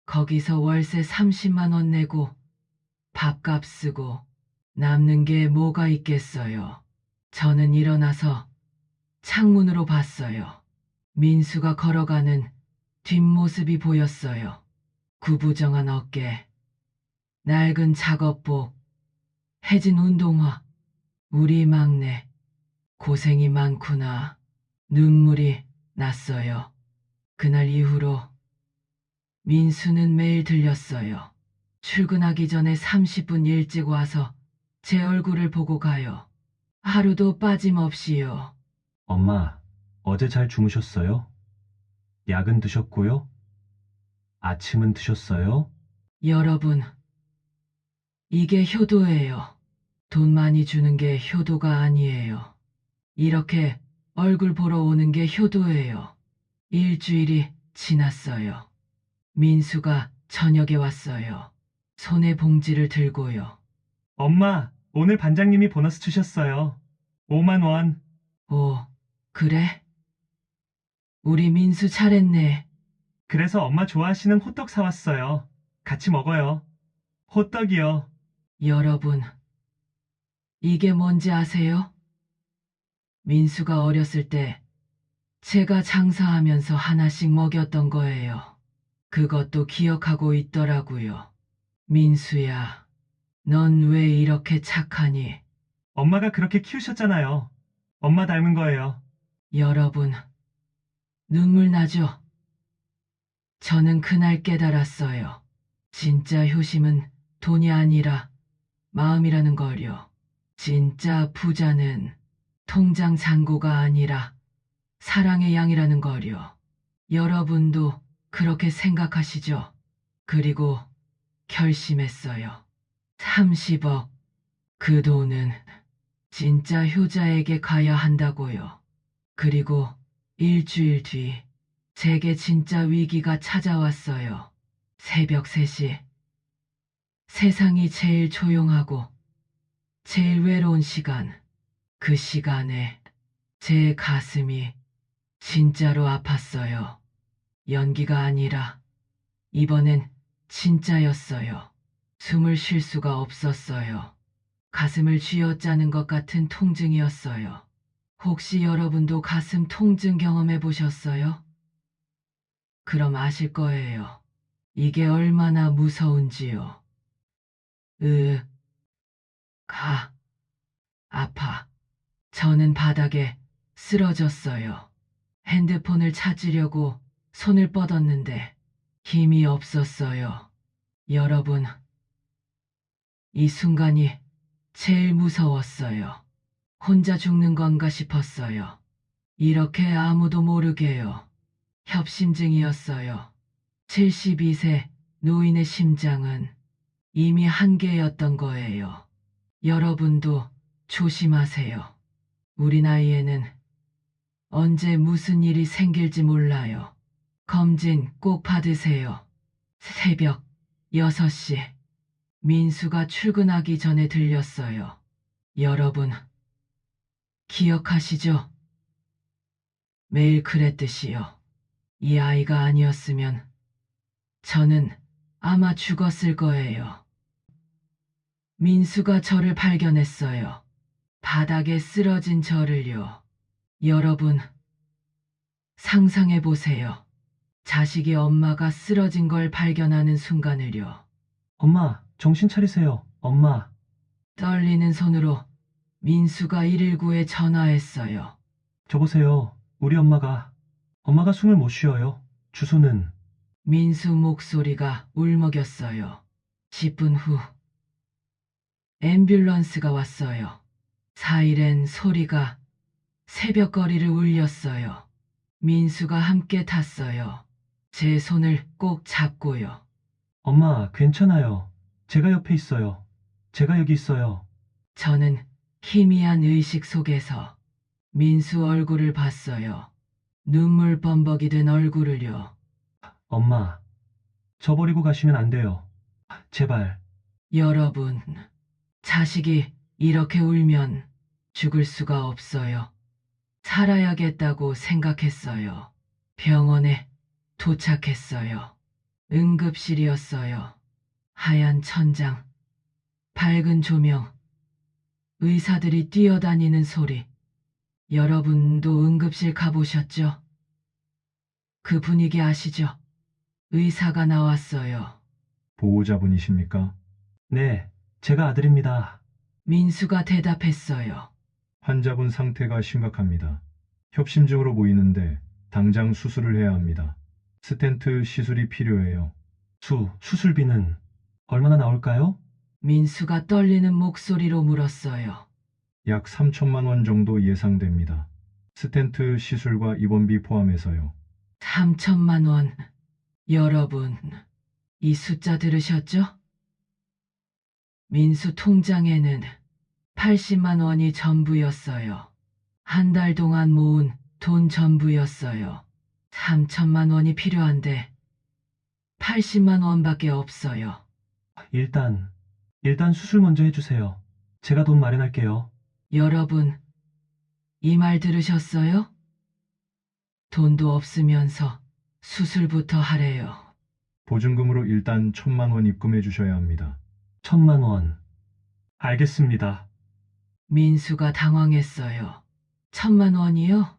거기서 월세 30만 원 내고 밥값 쓰고 남는 게 뭐가 있겠어요. 저는 일어나서 창문으로 봤어요. 민수가 걸어가는 뒷모습이 보였어요. 구부정한 어깨, 낡은 작업복, 해진 운동화. 우리 막내 고생이 많구나. 눈물이 났어요. 그날 이후로 민수는 매일 들렸어요. 출근하기 전에 30분 일찍 와서 제 얼굴을 보고 가요. 하루도 빠짐없이요. 엄마, 어제 잘 주무셨어요? 약은 드셨고요? 아침은 드셨어요? 여러분, 이게 효도예요. 돈 많이 주는 게 효도가 아니에요. 이렇게 얼굴 보러 오는 게 효도예요. 일주일이 지났어요. 민수가 저녁에 왔어요. 손에 봉지를 들고요. 엄마, 오늘 반장님이 보너스 주셨어요. 5만 원. 오, 그래? 우리 민수 잘했네. 그래서 엄마 좋아하시는 호떡 사왔어요. 같이 먹어요. 호떡이요. 여러분, 이게 뭔지 아세요? 민수가 어렸을 때 제가 장사하면서 하나씩 먹였던 거예요. 그것도 기억하고 있더라고요. 민수야, 넌 왜 이렇게 착하니? 엄마가 그렇게 키우셨잖아요. 엄마 닮은 거예요. 여러분, 눈물 나죠? 저는 그날 깨달았어요. 진짜 효심은 돈이 아니라 마음이라는 걸요. 진짜 부자는 통장 잔고가 아니라 사랑의 양이라는 걸요. 여러분도 그렇게 생각하시죠? 그리고 결심했어요. 30억. 그 돈은 진짜 효자에게 가야 한다고요. 그리고 일주일 뒤 제게 진짜 위기가 찾아왔어요. 새벽 3시. 세상이 제일 조용하고 제일 외로운 시간. 그 시간에 제 가슴이 진짜로 아팠어요. 연기가 아니라 이번엔 진짜였어요. 숨을 쉴 수가 없었어요. 가슴을 쥐어짜는 것 같은 통증이었어요. 혹시 여러분도 가슴 통증 경험해 보셨어요? 그럼 아실 거예요. 이게 얼마나 무서운지요. 아파. 저는 바닥에 쓰러졌어요. 핸드폰을 찾으려고 손을 뻗었는데 힘이 없었어요. 여러분, 이 순간이 제일 무서웠어요. 혼자 죽는 건가 싶었어요. 이렇게 아무도 모르게요. 협심증이었어요. 72세 노인의 심장은 이미 한계였던 거예요. 여러분도 조심하세요. 우리 나이에는 언제 무슨 일이 생길지 몰라요. 검진 꼭 받으세요. 새벽 6시. 민수가 출근하기 전에 들렸어요. 여러분, 기억하시죠? 매일 그랬듯이요. 이 아이가 아니었으면 저는 아마 죽었을 거예요. 민수가 저를 발견했어요. 바닥에 쓰러진 저를요. 여러분, 상상해 보세요. 자식이 엄마가 쓰러진 걸 발견하는 순간을요. 엄마, 정신 차리세요. 엄마. 떨리는 손으로 민수가 119에 전화했어요. 저보세요. 우리 엄마가 숨을 못 쉬어요. 주소는. 민수 목소리가 울먹였어요. 10분 후 앰뷸런스가 왔어요. 사이렌 소리가 새벽거리를 울렸어요. 민수가 함께 탔어요. 제 손을 꼭 잡고요. 엄마, 괜찮아요. 제가 옆에 있어요. 제가 여기 있어요. 저는 희미한 의식 속에서 민수 얼굴을 봤어요. 눈물 범벅이 된 얼굴을요. 엄마, 저 버리고 가시면 안 돼요. 제발. 여러분, 자식이 이렇게 울면 죽을 수가 없어요. 살아야겠다고 생각했어요. 병원에 도착했어요. 응급실이었어요. 하얀 천장, 밝은 조명, 의사들이 뛰어다니는 소리. 여러분도 응급실 가보셨죠? 그 분위기 아시죠? 의사가 나왔어요. 보호자분이십니까? 네, 제가 아들입니다. 민수가 대답했어요. 환자분 상태가 심각합니다. 협심증으로 보이는데 당장 수술을 해야 합니다. 스텐트 시술이 필요해요. 수술비는 얼마나 나올까요? 민수가 떨리는 목소리로 물었어요. 약 3천만 원 정도 예상됩니다. 스텐트 시술과 입원비 포함해서요. 3천만 원. 여러분, 이 숫자 들으셨죠? 민수 통장에는 80만 원이 전부였어요. 한 달 동안 모은 돈 전부였어요. 3천만 원이 필요한데 80만 원밖에 없어요. 일단 수술 먼저 해주세요. 제가 돈 마련할게요. 여러분, 이 말 들으셨어요? 돈도 없으면서 수술부터 하래요. 보증금으로 일단 1,000만 원 입금해 주셔야 합니다. 1,000만 원. 알겠습니다. 민수가 당황했어요. 1,000만 원이요?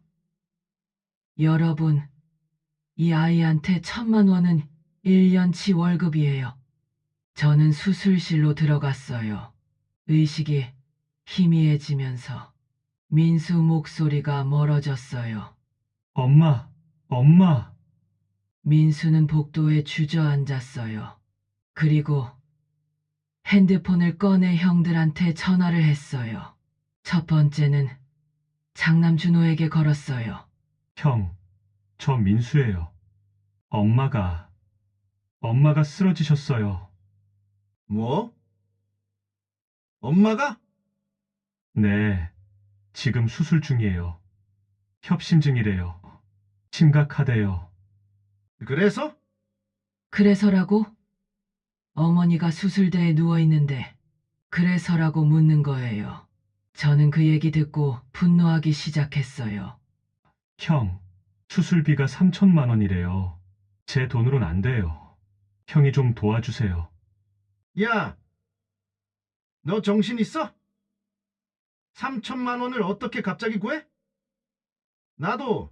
여러분, 이 아이한테 1,000만 원은 1년치 월급이에요. 저는 수술실로 들어갔어요. 의식이 희미해지면서 민수 목소리가 멀어졌어요. 엄마. 민수는 복도에 주저앉았어요. 그리고 핸드폰을 꺼내 형들한테 전화를 했어요. 첫 번째는 장남 준호에게 걸었어요. 형, 저 민수예요. 엄마가 쓰러지셨어요. 뭐? 엄마가? 네, 지금 수술 중이에요. 협심증이래요. 심각하대요. 그래서? 그래서라고? 어머니가 수술대에 누워있는데 그래서라고 묻는 거예요. 저는 그 얘기 듣고 분노하기 시작했어요. 형, 수술비가 3천만 원이래요. 제 돈으론 안 돼요. 형이 좀 도와주세요. 야, 너 정신 있어? 3천만 원을 어떻게 갑자기 구해? 나도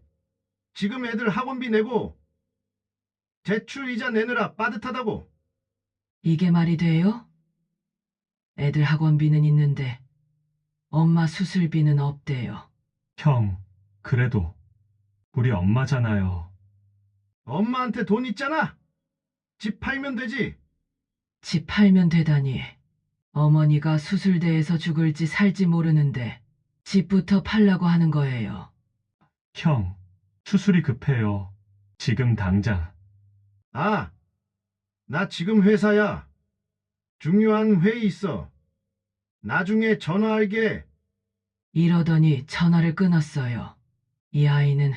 지금 애들 학원비 내고 대출 이자 내느라 빠듯하다고. 이게 말이 돼요? 애들 학원비는 있는데 엄마 수술비는 없대요. 형, 그래도 우리 엄마잖아요. 엄마한테 돈 있잖아. 집 팔면 되지. 집 팔면 되다니. 어머니가 수술대에서 죽을지 살지 모르는데 집부터 팔라고 하는 거예요. 형, 수술이 급해요. 지금 당장. 아, 나 지금 회사야. 중요한 회의 있어. 나중에 전화할게. 이러더니 전화를 끊었어요. 이 아이는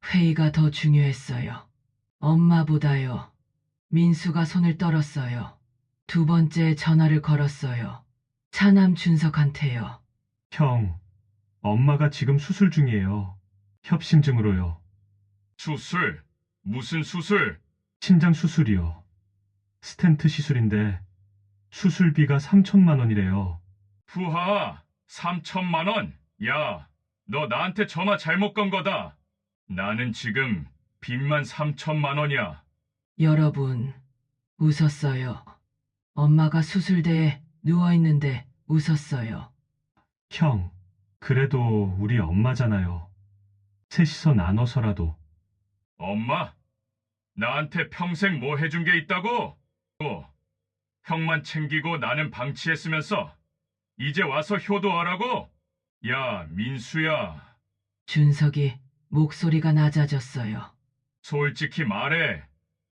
회의가 더 중요했어요. 엄마보다요. 민수가 손을 떨었어요. 두 번째 전화를 걸었어요. 차남 준석한테요. 형, 엄마가 지금 수술 중이에요. 협심증으로요. 수술? 무슨 수술? 신장 수술이요. 스텐트 시술인데 수술비가 3천만 원이래요. 후하, 3천만 원? 야, 너 나한테 전화 잘못 건 거다. 나는 지금 빚만 3천만 원이야. 여러분, 웃었어요. 엄마가 수술대에 누워있는데 웃었어요. 형, 그래도 우리 엄마잖아요. 셋이서 나눠서라도. 엄마? 나한테 평생 뭐 해준 게 있다고? 형만 챙기고 나는 방치했으면서 이제 와서 효도하라고? 야, 민수야. 준석이 목소리가 낮아졌어요. 솔직히 말해.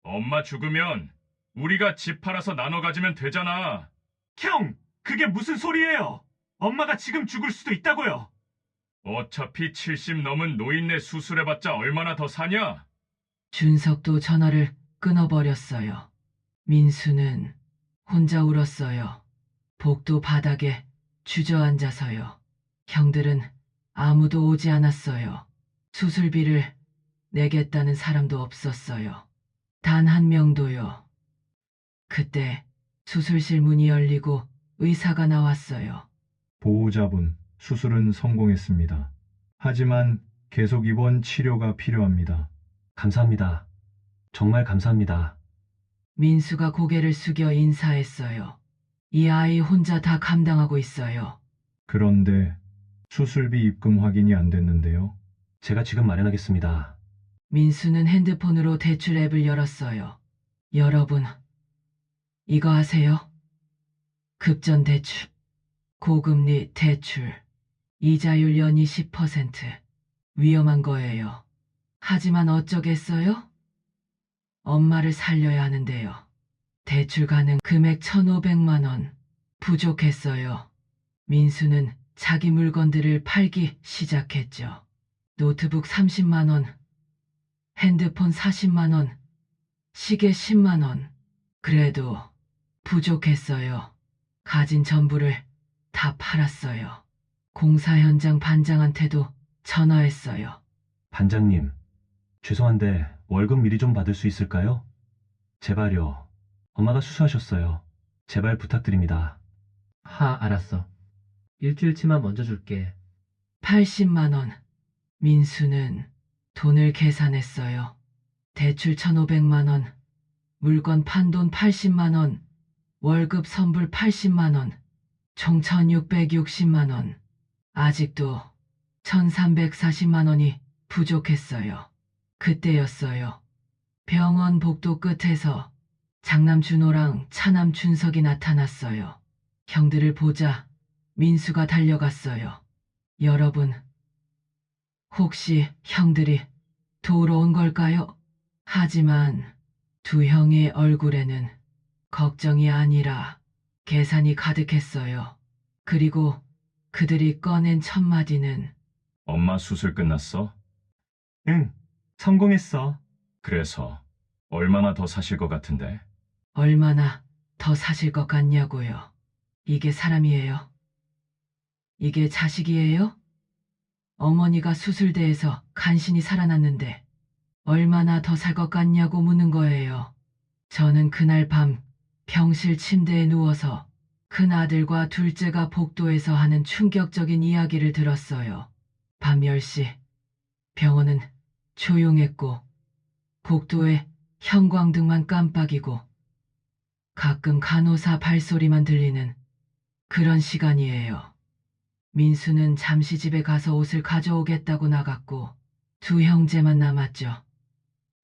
엄마 죽으면 우리가 집 팔아서 나눠 가지면 되잖아. 형, 그게 무슨 소리예요? 엄마가 지금 죽을 수도 있다고요. 어차피 70 넘은 노인네 수술해봤자 얼마나 더 사냐? 준석도 전화를 끊어버렸어요. 민수는 혼자 울었어요. 복도 바닥에 주저앉아서요. 형들은 아무도 오지 않았어요. 수술비를 내겠다는 사람도 없었어요. 단 한 명도요. 그때 수술실 문이 열리고 의사가 나왔어요. 보호자분, 수술은 성공했습니다. 하지만 계속 입원 치료가 필요합니다. 감사합니다. 정말 감사합니다. 민수가 고개를 숙여 인사했어요. 이 아이 혼자 다 감당하고 있어요. 그런데 수술비 입금 확인이 안 됐는데요. 제가 지금 마련하겠습니다. 민수는 핸드폰으로 대출 앱을 열었어요. 여러분, 이거 아세요? 급전 대출, 고금리 대출, 이자율 연이 10%. 위험한 거예요. 하지만 어쩌겠어요? 엄마를 살려야 하는데요. 대출 가능 금액 1,500만 원. 부족했어요. 민수는 자기 물건들을 팔기 시작했죠. 노트북 30만 원, 핸드폰 40만 원, 시계 10만 원. 그래도 부족했어요. 가진 전부를 다 팔았어요. 공사 현장 반장한테도 전화했어요. 반장님, 죄송한데 월급 미리 좀 받을 수 있을까요? 제발요. 엄마가 수수하셨어요. 제발 부탁드립니다. 알았어. 일주일치만 먼저 줄게. 80만 원. 민수는 돈을 계산했어요. 대출 1,500만 원, 물건 판돈 80만 원, 월급 선불 80만 원, 총 1,660만 원. 아직도 1,340만 원이 부족했어요. 그때였어요. 병원 복도 끝에서 장남 준호랑 차남 준석이 나타났어요. 형들을 보자 민수가 달려갔어요. 여러분, 혹시 형들이 도우러 온 걸까요? 하지만 두 형의 얼굴에는 걱정이 아니라 계산이 가득했어요. 그리고 그들이 꺼낸 첫 마디는 엄마 수술 끝났어? 응, 성공했어. 그래서 얼마나 더 사실 것 같은데? 얼마나 더 사실 것 같냐고요. 이게 사람이에요? 이게 자식이에요? 어머니가 수술대에서 간신히 살아났는데 얼마나 더 살 것 같냐고 묻는 거예요. 저는 그날 밤 병실 침대에 누워서 큰 아들과 둘째가 복도에서 하는 충격적인 이야기를 들었어요. 밤 10시 병원은 조용했고 복도에 형광등만 깜빡이고 가끔 간호사 발소리만 들리는 그런 시간이에요. 민수는 잠시 집에 가서 옷을 가져오겠다고 나갔고 두 형제만 남았죠.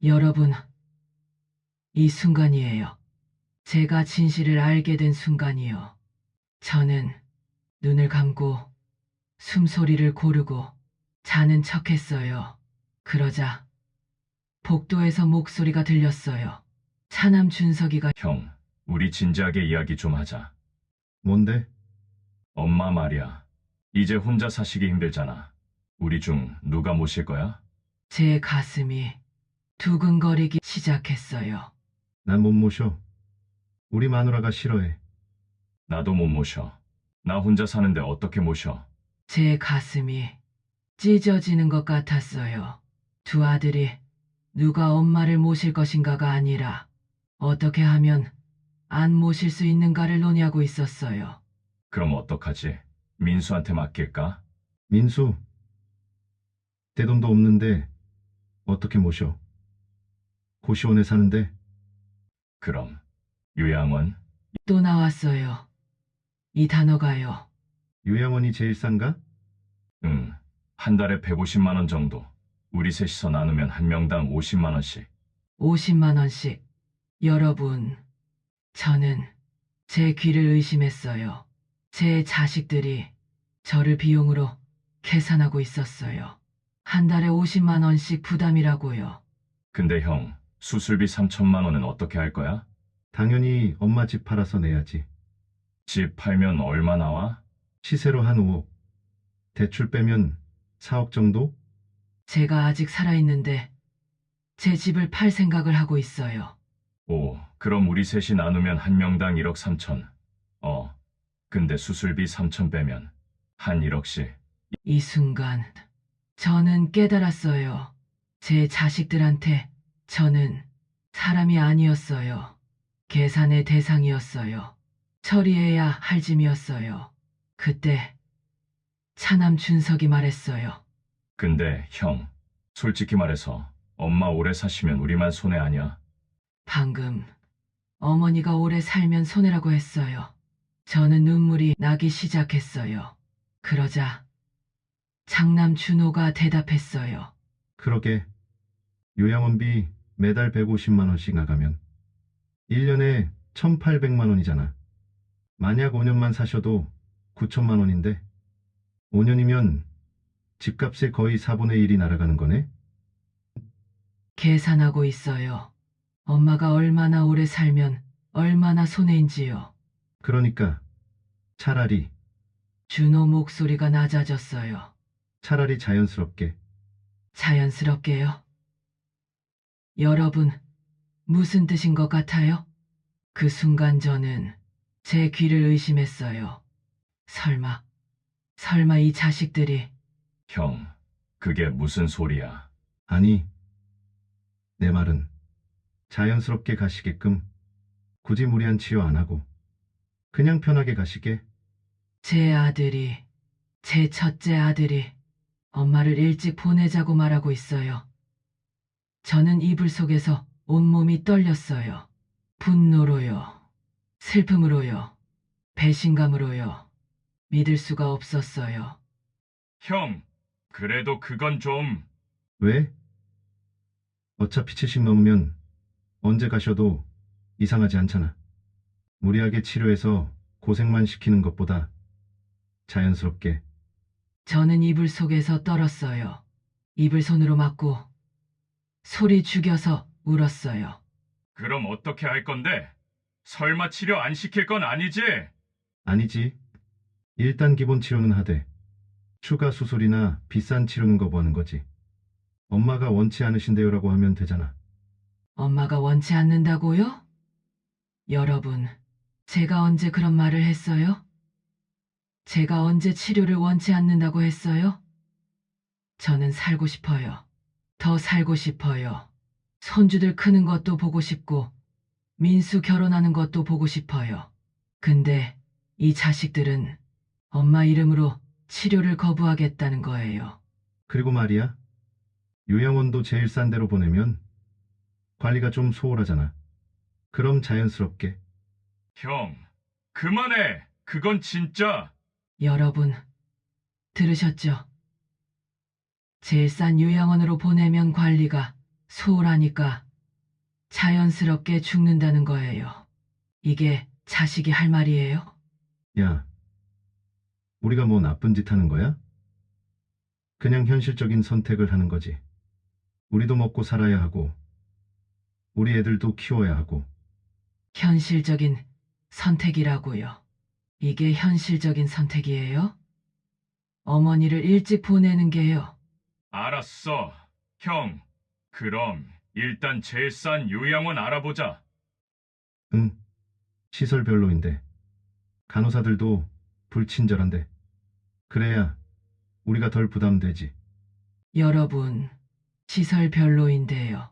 여러분, 이 순간이에요. 제가 진실을 알게 된 순간이요. 저는 눈을 감고 숨소리를 고르고 자는 척했어요. 그러자 복도에서 목소리가 들렸어요. 차남 준석이가 형, 우리 진지하게 이야기 좀 하자. 뭔데? 엄마 말이야. 이제 혼자 사시기 힘들잖아. 우리 중 누가 모실 거야? 제 가슴이 두근거리기 시작했어요. 난 못 모셔. 우리 마누라가 싫어해. 나도 못 모셔. 나 혼자 사는데 어떻게 모셔? 제 가슴이 찢어지는 것 같았어요. 두 아들이 누가 엄마를 모실 것인가가 아니라 어떻게 하면 안 모실 수 있는가를 논의하고 있었어요. 그럼 어떡하지? 민수한테 맡길까? 민수, 떼돈도 없는데 어떻게 모셔? 고시원에 사는데 그럼 유양원? 또 나왔어요. 이 단어가요. 요양원이 제일 싼가? 응. 한 달에 150만 원 정도. 우리 셋이서 나누면 한 명당 50만 원씩. 50만 원씩. 여러분, 저는 제 귀를 의심했어요. 제 자식들이 저를 비용으로 계산하고 있었어요. 한 달에 50만 원씩 부담이라고요. 근데 형, 수술비 3천만 원은 어떻게 할 거야? 당연히 엄마 집 팔아서 내야지. 집 팔면 얼마 나와? 시세로 한 5억. 대출 빼면 4억 정도? 제가 아직 살아있는데 제 집을 팔 생각을 하고 있어요. 오, 그럼 우리 셋이 나누면 한 명당 1억 3천. 근데 수술비 3천 빼면 한 1억씩. 이 순간 저는 깨달았어요. 제 자식들한테 저는 사람이 아니었어요. 계산의 대상이었어요. 처리해야 할 짐이었어요. 그때 차남 준석이 말했어요. 근데 형, 솔직히 말해서 엄마 오래 사시면 우리만 손해 아니야? 방금 어머니가 오래 살면 손해라고 했어요. 저는 눈물이 나기 시작했어요. 그러자 장남 준호가 대답했어요. 그러게. 요양원비 매달 150만 원씩 나가면 1년에 1,800만 원이잖아. 만약 5년만 사셔도 9천만 원인데 5년이면 집값의 거의 4분의 1이 날아가는 거네? 계산하고 있어요. 엄마가 얼마나 오래 살면 얼마나 손해인지요. 그러니까 차라리 준호 목소리가 낮아졌어요. 자연스럽게. 자연스럽게요. 여러분, 무슨 뜻인 것 같아요? 그 순간 저는 제 귀를 의심했어요. 설마 이 자식들이 형, 그게 무슨 소리야? 아니, 내 말은 자연스럽게 가시게끔 굳이 무리한 치료 안 하고 그냥 편하게 가시게. 제 첫째 아들이 엄마를 일찍 보내자고 말하고 있어요. 저는 이불 속에서 온몸이 떨렸어요. 분노로요. 슬픔으로요. 배신감으로요. 믿을 수가 없었어요. 형, 그래도 그건 좀... 왜? 어차피 70 넘으면 언제 가셔도 이상하지 않잖아. 무리하게 치료해서 고생만 시키는 것보다 자연스럽게. 저는 이불 속에서 떨었어요. 입을 손으로 막고 소리 죽여서 울었어요. 그럼 어떻게 할 건데? 설마 치료 안 시킬 건 아니지? 아니지. 일단 기본 치료는 하되 추가 수술이나 비싼 치료는 거부하는 거지. 엄마가 원치 않으신데요라고 하면 되잖아. 엄마가 원치 않는다고요? 여러분, 제가 언제 그런 말을 했어요? 제가 언제 치료를 원치 않는다고 했어요? 저는 살고 싶어요. 더 살고 싶어요. 손주들 크는 것도 보고 싶고, 민수 결혼하는 것도 보고 싶어요. 근데 이 자식들은 엄마 이름으로 치료를 거부하겠다는 거예요. 그리고 말이야. 요양원도 제일 싼 데로 보내면 관리가 좀 소홀하잖아. 그럼 자연스럽게. 형, 그만해. 그건 진짜... 여러분, 들으셨죠? 제일 싼 요양원으로 보내면 관리가 소홀하니까 자연스럽게 죽는다는 거예요. 이게 자식이 할 말이에요? 야, 우리가 뭐 나쁜 짓 하는 거야? 그냥 현실적인 선택을 하는 거지. 우리도 먹고 살아야 하고, 우리 애들도 키워야 하고. 현실적인 선택이라고요. 이게 현실적인 선택이에요? 어머니를 일찍 보내는 게요. 알았어. 형, 그럼 일단 제일 싼 요양원 알아보자. 응, 시설 별로인데. 간호사들도 불친절한데. 그래야 우리가 덜 부담되지. 여러분, 시설 별로인데요.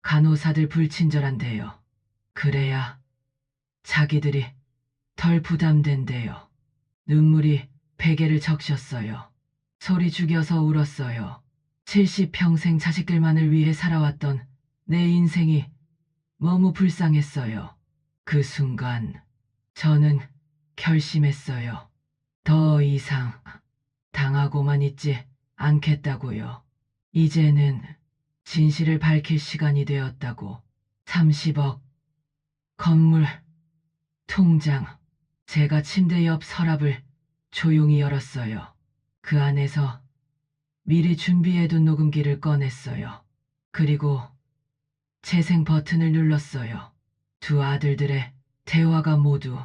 간호사들 불친절한데요. 그래야 자기들이 덜 부담된대요. 눈물이 베개를 적셨어요. 소리 죽여서 울었어요. 70평생 자식들만을 위해 살아왔던 내 인생이 너무 불쌍했어요. 그 순간 저는 결심했어요. 더 이상 당하고만 있지 않겠다고요. 이제는 진실을 밝힐 시간이 되었다고. 30억, 건물, 통장. 제가 침대 옆 서랍을 조용히 열었어요. 그 안에서 미리 준비해둔 녹음기를 꺼냈어요. 그리고 재생 버튼을 눌렀어요. 두 아들들의 대화가 모두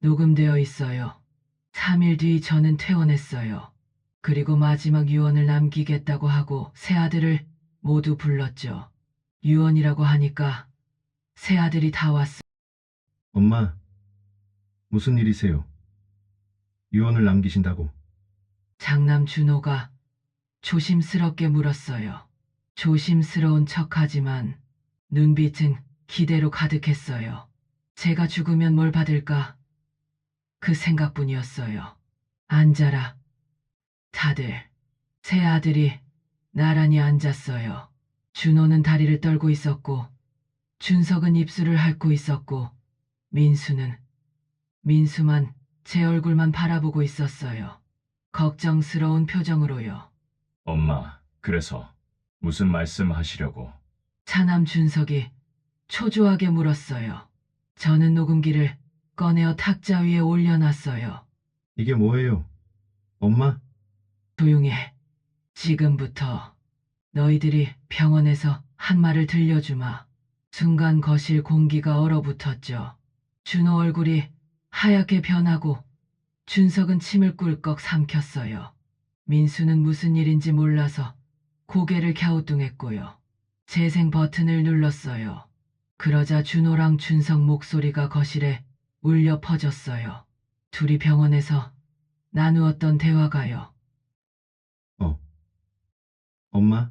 녹음되어 있어요. 3일 뒤 저는 퇴원했어요. 그리고 마지막 유언을 남기겠다고 하고 세 아들을 모두 불렀죠. 유언이라고 하니까 세 아들이 다 왔어요. 엄마, 무슨 일이세요? 유언을 남기신다고. 장남 준호가 조심스럽게 물었어요. 조심스러운 척하지만 눈빛은 기대로 가득했어요. 제가 죽으면 뭘 받을까? 그 생각뿐이었어요. 앉아라. 다들. 세 아들이 나란히 앉았어요. 준호는 다리를 떨고 있었고, 준석은 입술을 핥고 있었고, 민수만 제 얼굴만 바라보고 있었어요. 걱정스러운 표정으로요. 엄마, 그래서 무슨 말씀 하시려고? 차남 준석이 초조하게 물었어요. 저는 녹음기를 꺼내어 탁자 위에 올려놨어요. 이게 뭐예요? 엄마? 조용히 해. 지금부터 너희들이 병원에서 한 말을 들려주마. 순간 거실 공기가 얼어붙었죠. 준호 얼굴이 하얗게 변하고 준석은 침을 꿀꺽 삼켰어요. 민수는 무슨 일인지 몰라서 고개를 갸우뚱했고요. 재생 버튼을 눌렀어요. 그러자 준호랑 준석 목소리가 거실에 울려 퍼졌어요. 둘이 병원에서 나누었던 대화가요. 엄마?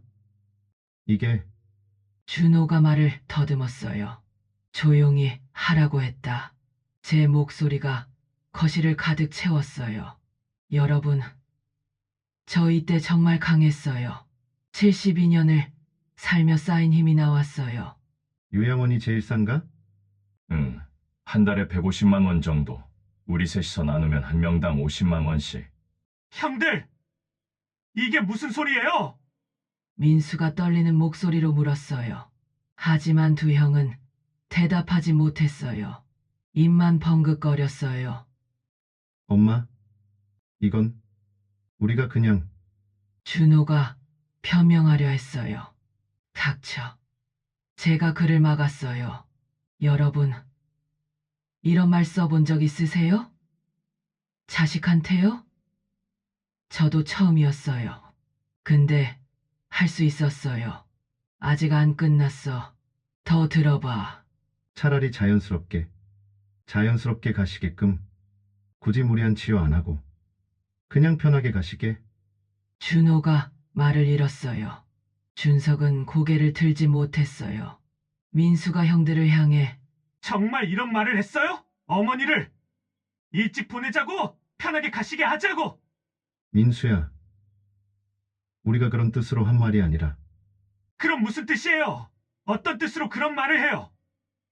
이게 준호가 말을 더듬었어요. 조용히 하라고 했다. 제 목소리가 거실을 가득 채웠어요. 여러분, 저 이때 정말 강했어요. 72년을 살며 쌓인 힘이 나왔어요. 요양원이 제일 싼가? 응, 한 달에 150만 원 정도. 우리 셋이서 나누면 한 명당 50만 원씩. 형들! 이게 무슨 소리예요? 민수가 떨리는 목소리로 물었어요. 하지만 두 형은 대답하지 못했어요. 입만 벙긋거렸어요. 엄마? 이건 우리가 그냥 준호가 변명하려 했어요. 닥쳐. 제가 그를 막았어요. 여러분, 이런 말 써본 적 있으세요? 자식한테요? 저도 처음이었어요. 근데 할 수 있었어요. 아직 안 끝났어. 더 들어봐. 차라리 자연스럽게 가시게끔 굳이 무리한 치료 안 하고 그냥 편하게 가시게. 준호가 말을 잃었어요. 준석은 고개를 들지 못했어요. 민수가 형들을 향해 정말 이런 말을 했어요? 어머니를 일찍 보내자고? 편하게 가시게 하자고? 민수야, 우리가 그런 뜻으로 한 말이 아니라 그럼 무슨 뜻이에요? 어떤 뜻으로 그런 말을 해요?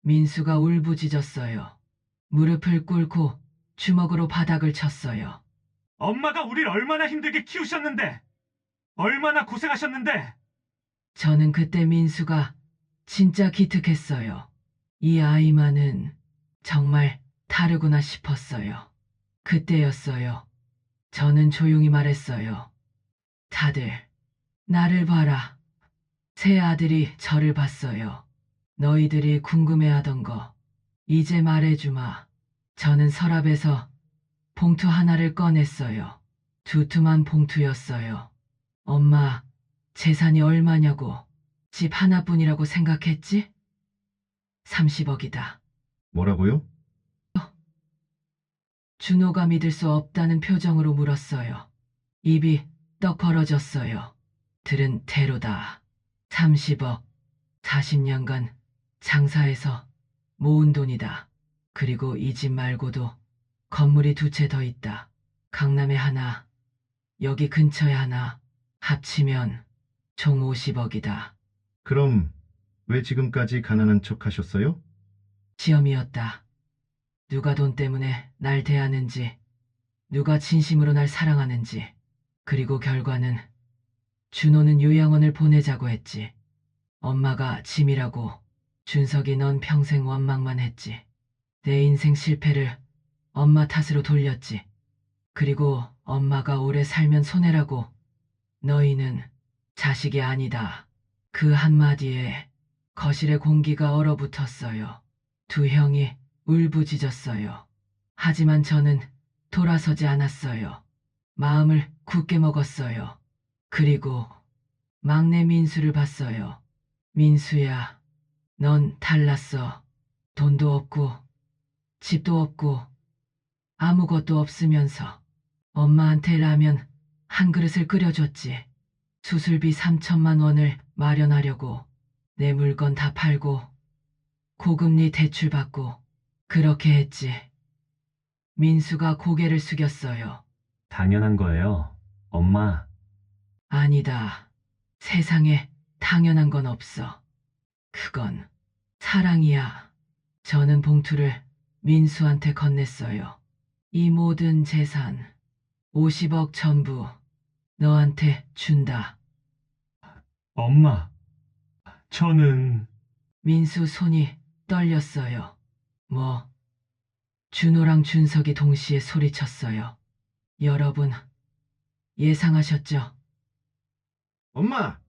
민수가 울부짖었어요. 무릎을 꿇고 주먹으로 바닥을 쳤어요. 엄마가 우릴 얼마나 힘들게 키우셨는데, 얼마나 고생하셨는데. 저는 그때 민수가 진짜 기특했어요. 이 아이만은 정말 다르구나 싶었어요. 그때였어요. 저는 조용히 말했어요. 다들 나를 봐라. 세 아들이 저를 봤어요. 너희들이 궁금해하던 거 이제 말해주마. 저는 서랍에서 봉투 하나를 꺼냈어요. 두툼한 봉투였어요. 엄마, 재산이 얼마냐고. 집 하나뿐이라고 생각했지? 30억이다. 뭐라고요? 준호가 믿을 수 없다는 표정으로 물었어요. 입이 떡 벌어졌어요. 들은 대로다. 30억, 40년간 장사해서 모은 돈이다. 그리고 이 집 말고도 건물이 2채 더 있다. 강남에 하나, 여기 근처에 하나, 합치면 총 50억이다. 그럼 왜 지금까지 가난한 척 하셨어요? 시험이었다. 누가 돈 때문에 날 대하는지, 누가 진심으로 날 사랑하는지, 그리고 결과는 준호는 요양원을 보내자고 했지. 엄마가 짐이라고 준석이 넌 평생 원망만 했지. 내 인생 실패를 엄마 탓으로 돌렸지. 그리고 엄마가 오래 살면 손해라고 너희는 자식이 아니다. 그 한마디에 거실의 공기가 얼어붙었어요. 2 형이 울부짖었어요. 하지만 저는 돌아서지 않았어요. 마음을 굳게 먹었어요. 그리고 막내 민수를 봤어요. 민수야, 넌 달랐어. 돈도 없고 집도 없고 아무것도 없으면서 엄마한테 라면 한 그릇을 끓여줬지. 수술비 3천만 원을 마련하려고 내 물건 다 팔고 고금리 대출 받고 그렇게 했지. 민수가 고개를 숙였어요. 당연한 거예요. 엄마, 아니다. 세상에 당연한 건 없어. 그건 사랑이야. 저는 봉투를 민수한테 건넸어요. 이 모든 재산, 50억 전부 너한테 준다. 엄마, 저는 민수 손이 떨렸어요. 뭐, 준호랑 준석이 동시에 소리쳤어요. 여러분, 예상하셨죠? 엄마,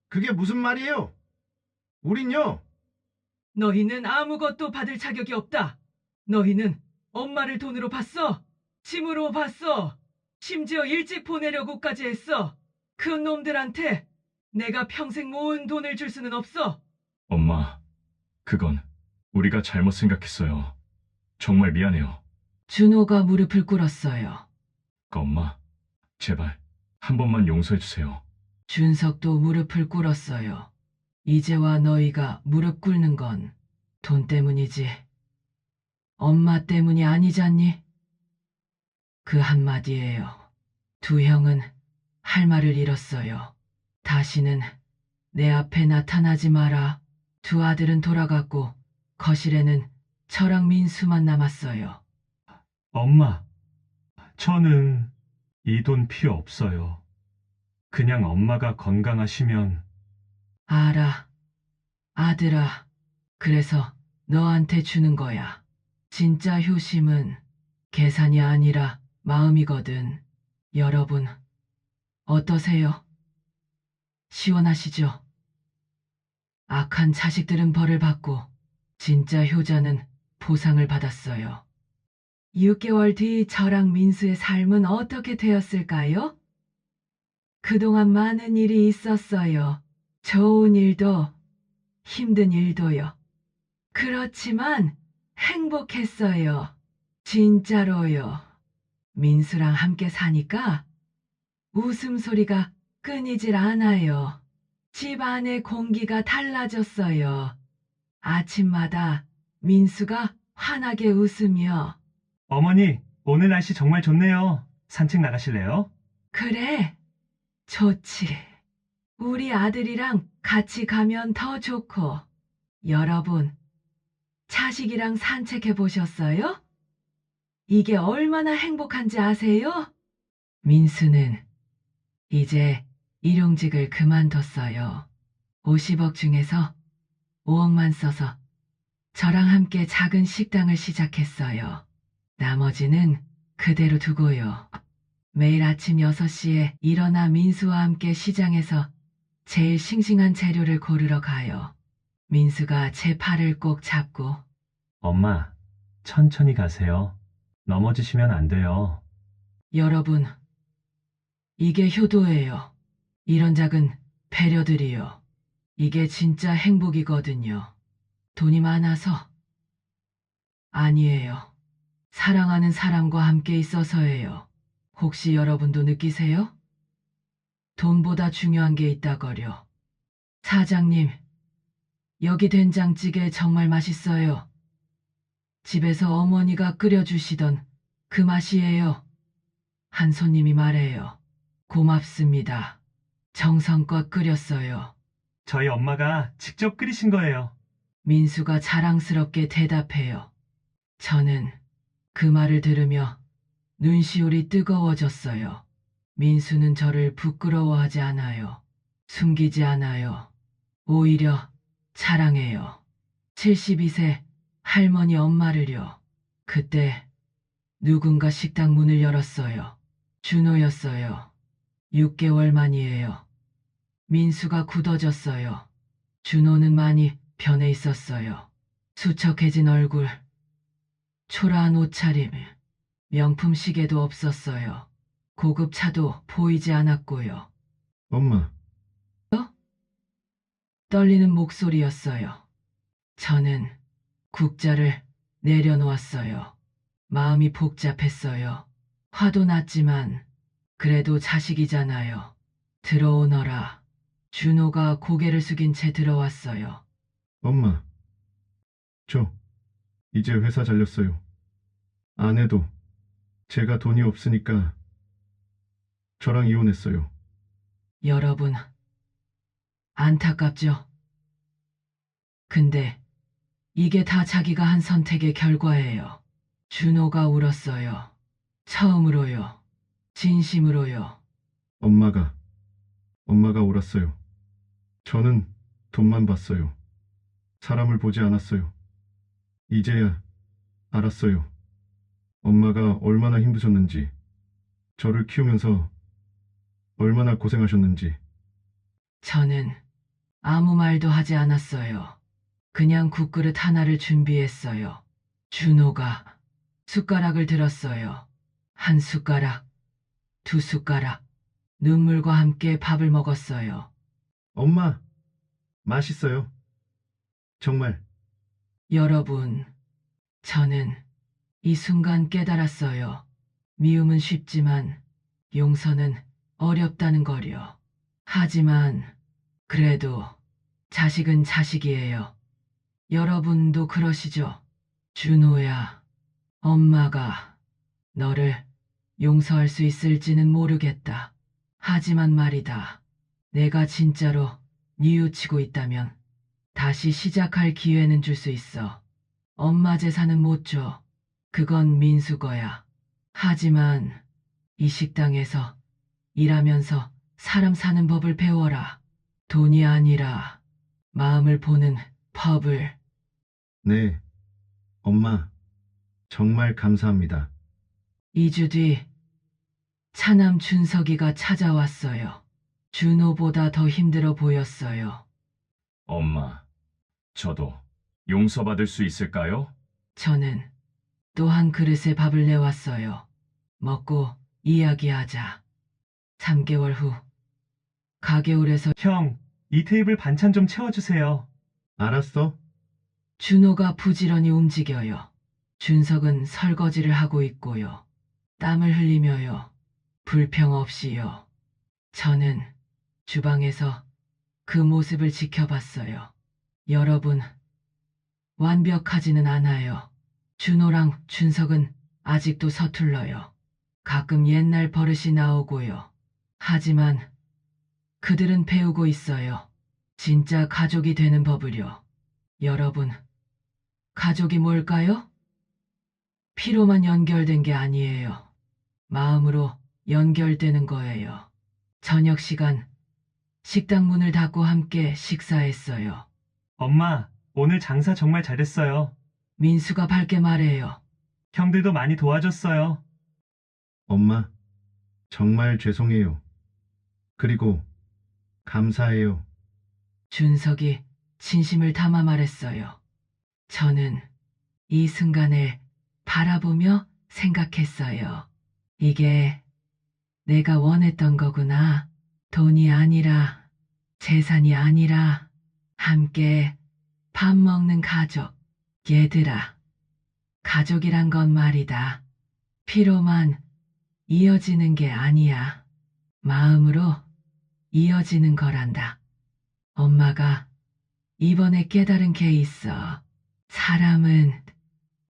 그게 무슨 말이에요? 우린요. 너희는 아무것도 받을 자격이 없다. 너희는 엄마를 돈으로 봤어. 짐으로 봤어. 심지어 일찍 보내려고까지 했어. 그 놈들한테 내가 평생 모은 돈을 줄 수는 없어. 엄마, 그건 우리가 잘못 생각했어요. 정말 미안해요. 준호가 무릎을 꿇었어요. 엄마, 제발 한 번만 용서해주세요. 준석도 무릎을 꿇었어요. 이제와 너희가 무릎 꿇는 건 돈 때문이지. 엄마 때문이 아니잖니? 그 한마디예요. 2 형은 할 말을 잃었어요. 다시는 내 앞에 나타나지 마라. 2 아들은 돌아갔고 거실에는 저랑 민수만 남았어요. 엄마, 저는 이 돈 필요 없어요. 그냥 엄마가 건강하시면 알아. 아들아. 그래서 너한테 주는 거야. 진짜 효심은 계산이 아니라 마음이거든. 여러분, 어떠세요? 시원하시죠? 악한 자식들은 벌을 받고 진짜 효자는 보상을 받았어요. 6개월 뒤 저랑 민수의 삶은 어떻게 되었을까요? 그동안 많은 일이 있었어요. 좋은 일도 힘든 일도요. 그렇지만 행복했어요. 진짜로요. 민수랑 함께 사니까 웃음소리가 끊이질 않아요. 집 안의 공기가 달라졌어요. 아침마다 민수가 환하게 웃으며 어머니, 오늘 날씨 정말 좋네요. 산책 나가실래요? 그래, 좋지. 우리 아들이랑 같이 가면 더 좋고. 여러분, 자식이랑 산책해 보셨어요? 이게 얼마나 행복한지 아세요? 민수는 이제 일용직을 그만뒀어요. 50억 중에서 5억만 써서 저랑 함께 작은 식당을 시작했어요. 나머지는 그대로 두고요. 매일 아침 6시에 일어나 민수와 함께 시장에서 제일 싱싱한 재료를 고르러 가요. 민수가 제 팔을 꼭 잡고 엄마, 천천히 가세요. 넘어지시면 안 돼요. 여러분, 이게 효도예요. 이런 작은 배려들이요. 이게 진짜 행복이거든요. 돈이 많아서 아니에요. 사랑하는 사람과 함께 있어서예요. 혹시 여러분도 느끼세요? 돈보다 중요한 게 있다거려. 사장님, 여기 된장찌개 정말 맛있어요. 집에서 어머니가 끓여주시던 그 맛이에요. 한 손님이 말해요. 고맙습니다. 정성껏 끓였어요. 저희 엄마가 직접 끓이신 거예요. 민수가 자랑스럽게 대답해요. 저는 그 말을 들으며 눈시울이 뜨거워졌어요. 민수는 저를 부끄러워하지 않아요. 숨기지 않아요. 오히려 자랑해요. 72세 할머니 엄마를요. 그때 누군가 식당 문을 열었어요. 준호였어요. 6개월 만이에요. 민수가 굳어졌어요. 준호는 많이 변해 있었어요. 수척해진 얼굴, 초라한 옷차림, 명품 시계도 없었어요. 고급 차도 보이지 않았고요. 엄마, 떨리는 목소리였어요. 저는 국자를 내려놓았어요. 마음이 복잡했어요. 화도 났지만 그래도 자식이잖아요. 들어오너라. 준호가 고개를 숙인 채 들어왔어요. 엄마. 저, 이제 회사 잘렸어요. 아내도 제가 돈이 없으니까 저랑 이혼했어요. 여러분, 안타깝죠? 근데 이게 다 자기가 한 선택의 결과예요. 준호가 울었어요. 처음으로요. 진심으로요. 엄마가 옳았어요. 저는 돈만 봤어요. 사람을 보지 않았어요. 이제야 알았어요. 엄마가 얼마나 힘드셨는지, 저를 키우면서 얼마나 고생하셨는지. 저는 아무 말도 하지 않았어요. 그냥 국그릇 하나를 준비했어요. 준호가 숟가락을 들었어요. 한 숟가락, 두 숟가락, 눈물과 함께 밥을 먹었어요. 엄마, 맛있어요. 정말. 여러분, 저는 이 순간 깨달았어요. 미움은 쉽지만 용서는 어렵다는 거요. 하지만 그래도 자식은 자식이에요. 여러분도 그러시죠? 준호야, 엄마가 너를 용서할 수 있을지는 모르겠다. 하지만 말이다. 내가 진짜로 뉘우치고 있다면 다시 시작할 기회는 줄 수 있어. 엄마 재산은 못 줘. 그건 민수 거야. 하지만 이 식당에서 일하면서 사람 사는 법을 배워라. 돈이 아니라 마음을 보는 법을. 네, 엄마, 정말 감사합니다. 2주 뒤 차남 준석이가 찾아왔어요. 준호보다 더 힘들어 보였어요. 엄마, 저도 용서받을 수 있을까요? 저는 또 한 그릇의 밥을 내왔어요. 먹고 이야기하자. 3개월 후 가게울에서 형, 이 테이블 반찬 좀 채워주세요. 알았어? 준호가 부지런히 움직여요. 준석은 설거지를 하고 있고요. 땀을 흘리며요. 불평 없이요. 저는 주방에서 그 모습을 지켜봤어요. 여러분, 완벽하지는 않아요. 준호랑 준석은 아직도 서툴러요. 가끔 옛날 버릇이 나오고요. 하지만 그들은 배우고 있어요. 진짜 가족이 되는 법을요. 여러분, 가족이 뭘까요? 피로만 연결된 게 아니에요. 마음으로 연결되는 거예요. 저녁 시간, 식당 문을 닫고 함께 식사했어요. 엄마, 오늘 장사 정말 잘했어요. 민수가 밝게 말해요. 형들도 많이 도와줬어요. 엄마, 정말 죄송해요. 그리고 감사해요. 준석이 진심을 담아 말했어요. 저는 이 순간을 바라보며 생각했어요. 이게 내가 원했던 거구나. 돈이 아니라, 재산이 아니라, 함께 밥 먹는 가족. 얘들아, 가족이란 건 말이다. 피로만 이어지는 게 아니야. 마음으로 이어지는 거란다. 엄마가 이번에 깨달은 게 있어. 사람은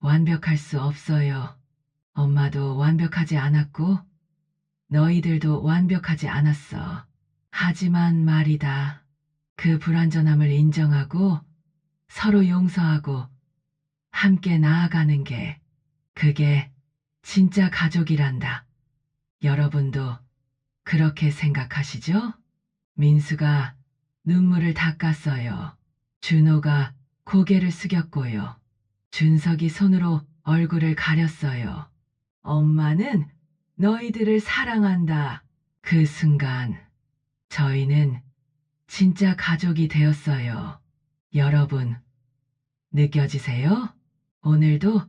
완벽할 수 없어요. 엄마도 완벽하지 않았고, 너희들도 완벽하지 않았어. 하지만 말이다. 그 불완전함을 인정하고, 서로 용서하고, 함께 나아가는 게, 그게 진짜 가족이란다. 여러분도 그렇게 생각하시죠? 민수가 눈물을 닦았어요. 준호가 고개를 숙였고요. 준석이 손으로 얼굴을 가렸어요. 엄마는 너희들을 사랑한다. 그 순간 저희는 진짜 가족이 되었어요. 여러분, 느껴지세요? 오늘도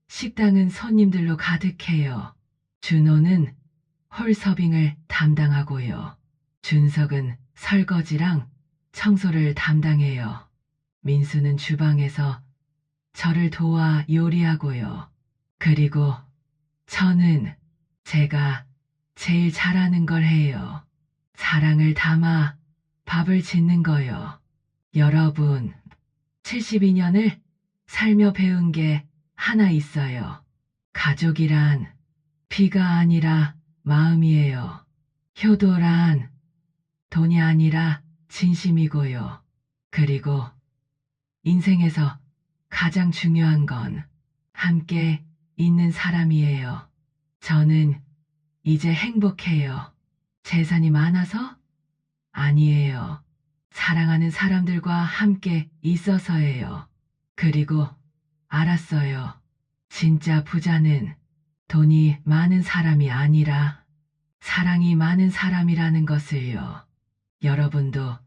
식당은 손님들로 가득해요. 준호는 홀서빙을 담당하고요. 준석은 설거지랑 청소를 담당해요. 민수는 주방에서 저를 도와 요리하고요. 그리고 저는 제가 제일 잘하는 걸 해요. 사랑을 담아 밥을 짓는 거요. 여러분, 72년을 살며 배운 게 하나 있어요. 가족이란 피가 아니라 마음이에요. 효도란 돈이 아니라 진심이고요. 그리고 인생에서 가장 중요한 건 함께 있는 사람이에요. 저는 이제 행복해요. 재산이 많아서? 아니에요. 사랑하는 사람들과 함께 있어서예요. 그리고 알았어요. 진짜 부자는 돈이 많은 사람이 아니라 사랑이 많은 사람이라는 것을요. 여러분도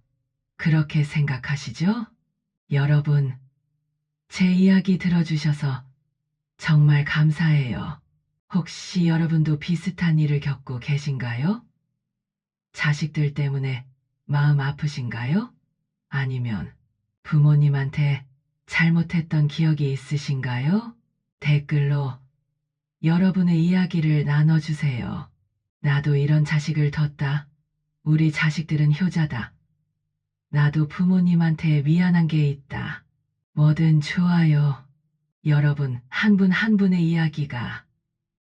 그렇게 생각하시죠? 여러분, 제 이야기 들어주셔서 정말 감사해요. 혹시 여러분도 비슷한 일을 겪고 계신가요? 자식들 때문에 마음 아프신가요? 아니면 부모님한테 잘못했던 기억이 있으신가요? 댓글로 여러분의 이야기를 나눠주세요. 나도 이런 자식을 뒀다. 우리 자식들은 효자다. 나도 부모님한테 미안한 게 있다. 뭐든 좋아요. 여러분 한 분 한 분의 이야기가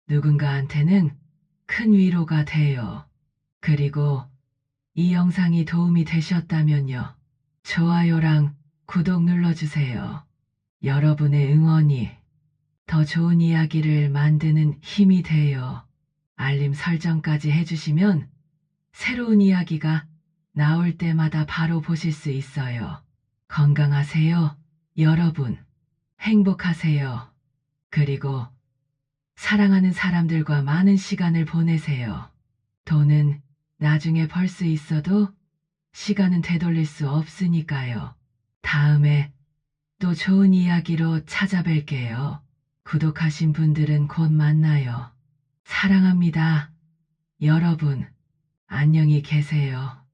누군가한테는 큰 위로가 돼요. 그리고 이 영상이 도움이 되셨다면요. 좋아요랑 구독 눌러주세요. 여러분의 응원이 더 좋은 이야기를 만드는 힘이 돼요. 알림 설정까지 해주시면 새로운 이야기가 나올 때마다 바로 보실 수 있어요. 건강하세요, 여러분. 행복하세요. 그리고 사랑하는 사람들과 많은 시간을 보내세요. 돈은 나중에 벌 수 있어도 시간은 되돌릴 수 없으니까요. 다음에 또 좋은 이야기로 찾아뵐게요. 구독하신 분들은 곧 만나요. 사랑합니다. 여러분, 안녕히 계세요.